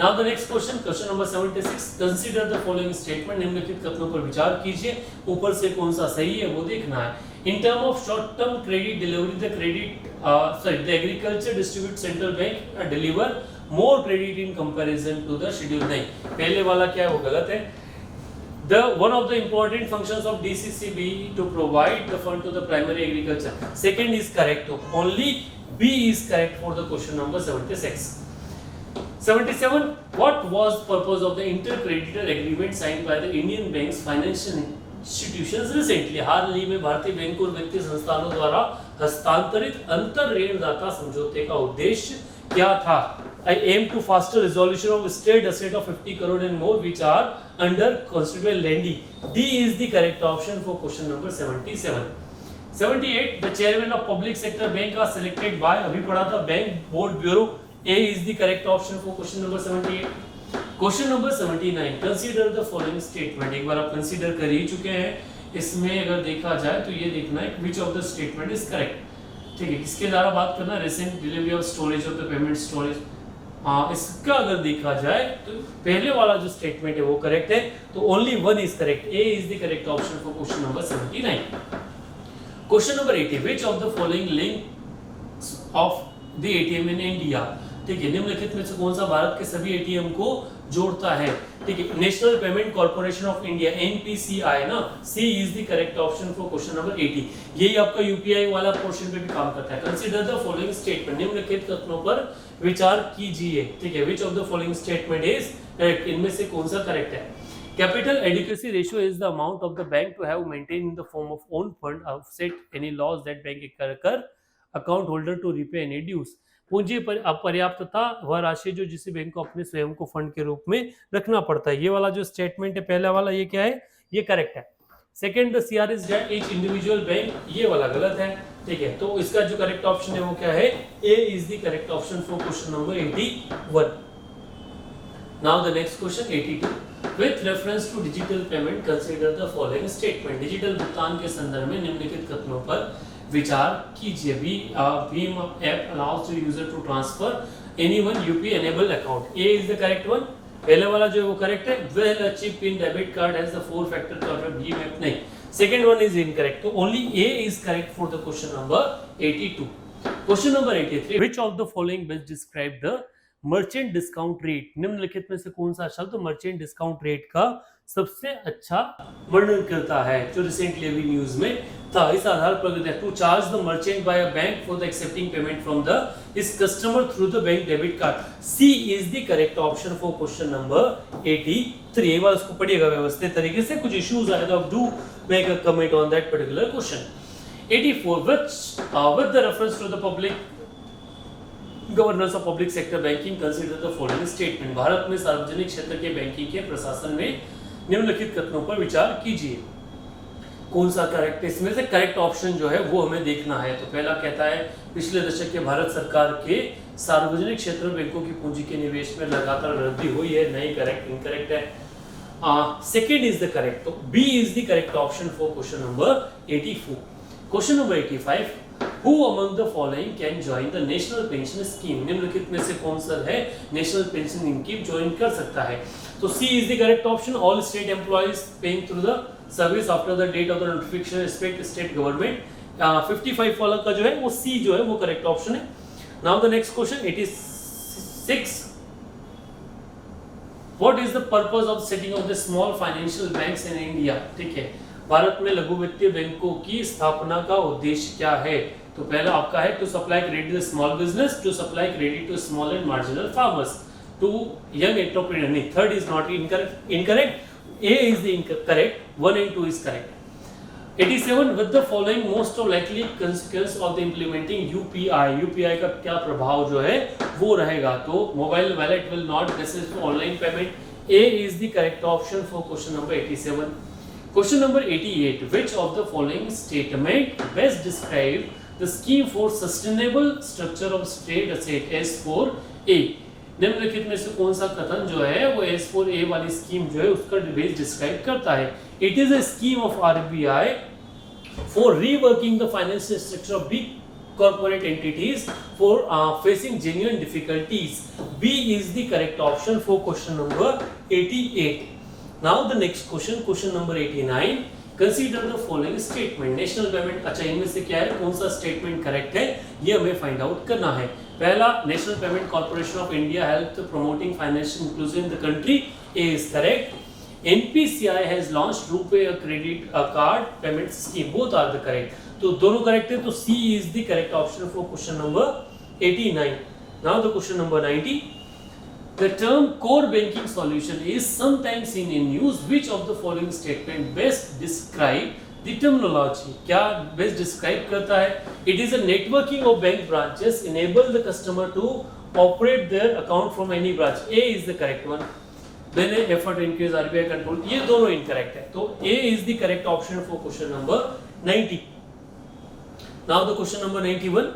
Now the next question number 76. Consider the following statement. निम्नलिखित कथनों पर विचार कीजिए. ऊपर से कौन सा सही है वो देखना है. In term of short-term credit delivery, the agriculture distribute central bank deliver more credit in comparison to the schedule. नहीं, पहले वाला क्या है वो गलत है. The one of the important functions of DCCB to provide the fund to the primary agriculture. Second is correct. Only B is correct for the question number 76. 77. What was purpose of the intercreditor agreement signed by the Indian banks financial institutions recently? हाल ही में भारतीय bank और वित्तीय संस्थानों द्वारा हस्तांतरित अंतर ऋणदाता समझौते का उद्देश्य क्या था? I aim to faster resolution of state asset of 50 crore and more which are under considerable lending. D is the correct option for question number 77. 78. The chairman of public sector bank are selected by. अभी पढ़ा था bank board bureau. A is the correct option for question number 78. Question number 79. Consider the following statement. एक बार आप consider कर ही चुके हैं. इसमें अगर देखा जाए तो ये देखना है which of the statement is correct. ठीक है, किसके द्वारा बात करना? Recent delivery of storage of the payment storage. इसका अगर देखा जाए तो पहले वाला जो स्टेटमेंट है वो करेक्ट है, तो only one is correct. A is the correct option for question number 79. Question number 80. Which of the following links of the ATM in India? ठीक है, निम्नलिखित में से कौन सा भारत के सभी एटीएम को जोड़ता है? ठीक है, national payment corporation of India, NPCI ना. C is the correct option for question number 80. यही आपका यूपीआई वाला पोर्शन पे भी काम करता है. Consider the following statement. निम्नलिखित कथनों पर विचार कीजिए. ठीक है, which of the following statement is correct? इनमें से कौन सा करेक्ट है? Capital adequacy ratio is the amount of the bank to have maintain in the form of own fund offset any loss that bank कर account holder to repay any dues. पूंजी पर अपर्याप्तता वह राशि जो जिसे बैंक को अपने स्वयं को फंड के रूप में रखना पड़ता है. ये वाला जो स्टेटमेंट है पहला वाला, ये क्या है? ये करेक्ट है. Second, the CR is debt each individual bank, ये वाला गलत है. ठीक है, तो इसका जो करेक्ट ऑप्शन है वो क्या है? A is the correct option for question number 81. Now the next question 82. With reference to digital payment consider the following statement. Digital भुगतान के संदर्भ में निम्नलिखित कथनों पर विचार कीजिए. भीम app allows to user to transfer anyone UPI enable account. A is the correct one. पहले वाला जो है वो करेक्ट है. Well a chip in debit card has the 4 factor code. भीम ऐप नहीं. Second one is incorrect. तो only A is correct for the question number 82. Question number 83. Which of the following best describe the merchant discount rate? निम्नलिखित में से कौन सा शब्द merchant discount rate का सबसे अच्छा वर्णन करता है जो रिसेंटली अभी न्यूज में था? इस आधार पर to charge the merchant by a bank for the accepting payment from the इस customer through the bank debit card. C is the correct option for question number 83. एक बार उसको पढ़िएगा व्यवस्थित तरीके से. कुछ इश्यूज आए तो do make a comment on that particular question. 84. with the reference to the public governance of public sector banking consider the following statement. Bharat में सार्वजनिक क्षेत्र के बैंकिंग के प्रशासन में निम्नलिखित कथनों पर विचार कीजिए. कौन सा करेक्ट? इसमें से करेक्ट ऑप्शन जो है वो हमें देखना है. तो पहला कहता है पिछले दशक के भारत सरकार के सार्वजनिक क्षेत्र बैंकों की पूंजी के निवेश में लगातार वृद्धि हुई है. नहीं, करेक्ट. इनकरेक्ट है. Second is the correct. तो B is the correct option for question number 84. Question number 85. Who among the following can join the national pension scheme? निम्नलिखित में से कौन सा है नेशनल पेंशन स्कीम ज्वाइन कर सकता है? तो C is the correct option. All state employees paying through the service after the date of the notification respect state government. 55 वाला का जो है वो सी जो है वो करेक्ट ऑप्शन है. Now the next question 86. What is the purpose of setting up the small financial banks in India? ठीक है, भारत में लघु वित्तीय बैंकों की स्थापना का उद्देश्य क्या है? तो पहला आपका है to supply credit to small business, to supply credit to small and marginal farmers. to young entrepreneur. नहीं, third is not incorrect. A is the incorrect. 1 and 2 is correct. 87 with the following most of likely consequence of the implementing UPI. UPI का क्या प्रभाव जो है वो रहेगा? तो mobile wallet will not necessitate online payment. A is the correct option for question number 87. Question number 88. Which of the following statement best describe the scheme for sustainable structure of state asset S4A? निम्नलिखित में से कौन सा कथन जो है वो S4A वाली स्कीम जो है उसका बेस डिस्क्राइब करता है? It is a scheme of RBI for reworking the financial structure of big corporate entities for facing genuine difficulties. B is the correct option for question number 88. Now the next question, question number 89. Consider the following statement. National payment, अच्छा इनमें से क्या है, कौन सा statement correct है ये हमें फाइंड आउट करना है. पहला, national payment corporation of India help promoting financial inclusion in the country. A is correct. NPCI has launched RuPay credit card payment scheme. Both are the correct. तो दोनों correct है, तो C is the correct option for question number 89. Now the question number 90. The term core banking solution is sometimes seen in use. Which of the following statement best describe the terminology? क्या best describe करता है? It is a networking of bank branches enable the customer to operate their account from any branch. A is the correct one. Then effort increase RBI control. ये दोनों incorrect है. तो A is the correct option for question number 90. Now the question number 91.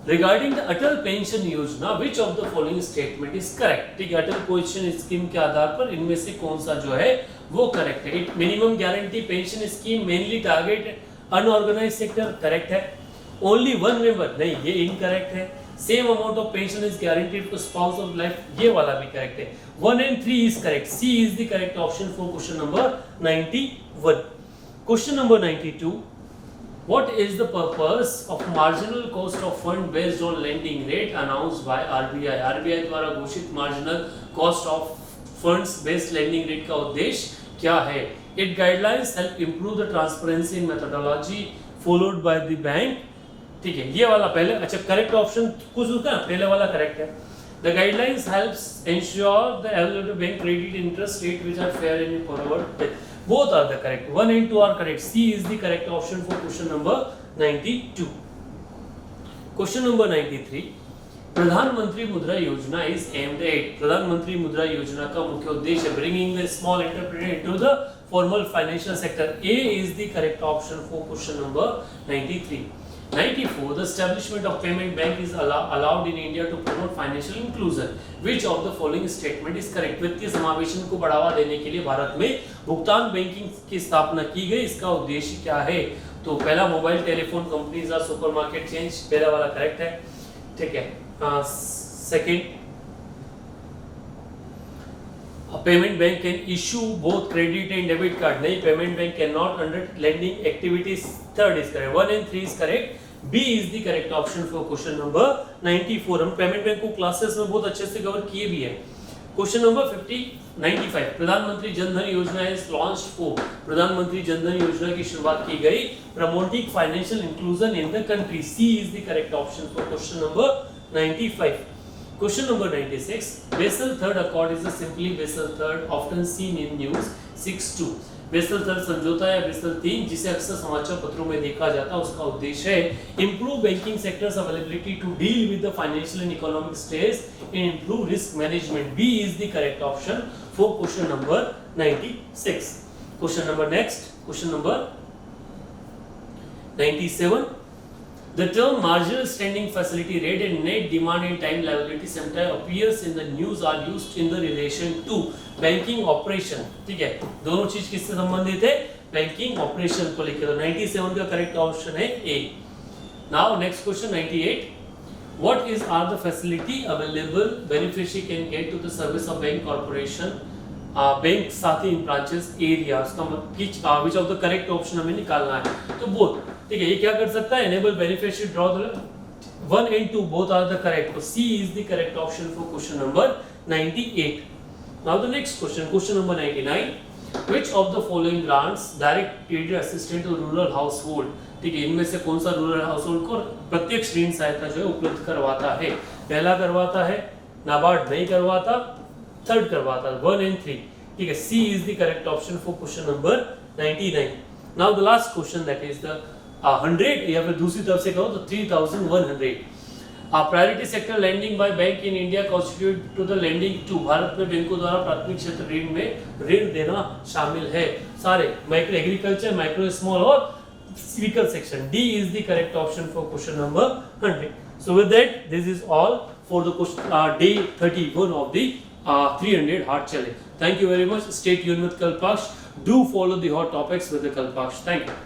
Regarding the Atal Pension Yojana, which of the following statement is correct? ठीक है, अटल pension scheme के आधार पर इनमें से कौन सा जो है वो करेक्ट है? It minimum guarantee pension scheme mainly target unorganise sector, correct है. ओनली वन मेंबर, नहीं ये इनकरेक्ट है. Same amount of pension is guaranteed to spouse of life, ये वाला भी करेक्ट है. 1 and 3 is correct. C is the correct option for question number 91. Question number 92. What is the purpose of marginal cost of fund based on lending rate announced by RBI? RBI द्वारा घोषित marginal cost of funds based lending rate का उद्देश्य क्या है? It guidelines help improve the transparency in methodology followed by the bank. ठीक है, ये वाला पहले, अच्छा करेक्ट ऑप्शन कुछ उसका पहले वाला करेक्ट है. The guidelines helps ensure the available bank credit interest rate which are fair and forward. Both are the correct. 1 and 2 are correct. C is the correct option for question number 92. Question number 93. प्रधानमंत्री मुद्रा योजना is aimed at. प्रधानमंत्री मुद्रा योजना का मुख्य उद्देश्य bringing the small entrepreneur into the formal financial sector. A is the correct option for question number 93. 94. The establishment of payment bank is allowed in India to promote financial inclusion. Which of the following statement is correct? वित्तीय समावेशन को बढ़ावा देने के लिए भारत में भुगतान banking की स्थापना की गई. इसका उद्देश्य क्या है? तो पहला, मोबाइल टेलीफोन कंपनीज और सुपरमार्केट चेंज, पहला वाला करेक्ट है. ठीक है. Second, a payment bank can issue both credit and debit card. नहीं, payment bank cannot undertake lending activities. Third is correct. 1 and 3 is correct. B is the correct option for question number 94. हम payment bank को classes में बहुत अच्छे से cover किए भी हैं. Question number 95. प्रधानमंत्री जन धन योजना is launched for. प्रधानमंत्री जन धन योजना की शुरुआत की गई promoting financial inclusion in the country. C is the correct option for question number 95. Question number 96. Basel third accord is a simply Basel third often seen in news 6-2. Basel third समझौता या basal 3 जिसे अक्सर समाचार पत्रों में देखा जाता है, उसका उद्देश्य है improve banking sectors availability to deal with the financial and economic stress and improve risk management. B is the correct option for question number 96. Question number next, question number 97. The term marginal standing facility rate and net demand and time liability sometimes appears in the news are used in the relation to banking operation. ठीक है, दोनों चीज किससे संबंधित है? Banking operation को लेकर. तो 97 का करेक्ट ऑप्शन है A. Now next question 98. What are the facility available beneficiary can get to the service of bank corporation bank साथी इन ब्रांचेस एरिया. उसका which of the correct option हमें निकालना है. तो both, ठीक है, ये क्या कर सकता है? Enable beneficiary draw the 1 and 2 both are the correct. So C is the correct option for question number 98. Now the next question, question number 99. Which of the following grants direct credit assistance to rural household? ठीक है, इनमें से कौन सा rural household को प्रत्यक्ष ऋण सहायता जो है उपलब्ध करवाता है? पहला करवाता है नाबार्ड नहीं करवाता, थर्ड करवाता, 1 and 3। ठीक है, C is the correct option for question number 99। Now the last question that is the 100, या फिर दूसरी तरफ से कहो तो 3100। Priority sector lending by bank in India constitute to the lending to, भारत में बैंकों द्वारा प्राथमिक क्षेत्र ऋण में ऋण देना शामिल है। सारे माइक्रो एग्रीकल्चर, माइक्रो स्मॉल और vehicle section. D is the correct option for question number 100। So with that this is all for the day 31 of the 300 hard challenge. Thank you very much. Stay tuned with Kalpaksh. Do follow the hot topics with the Kalpaksh. Thank you.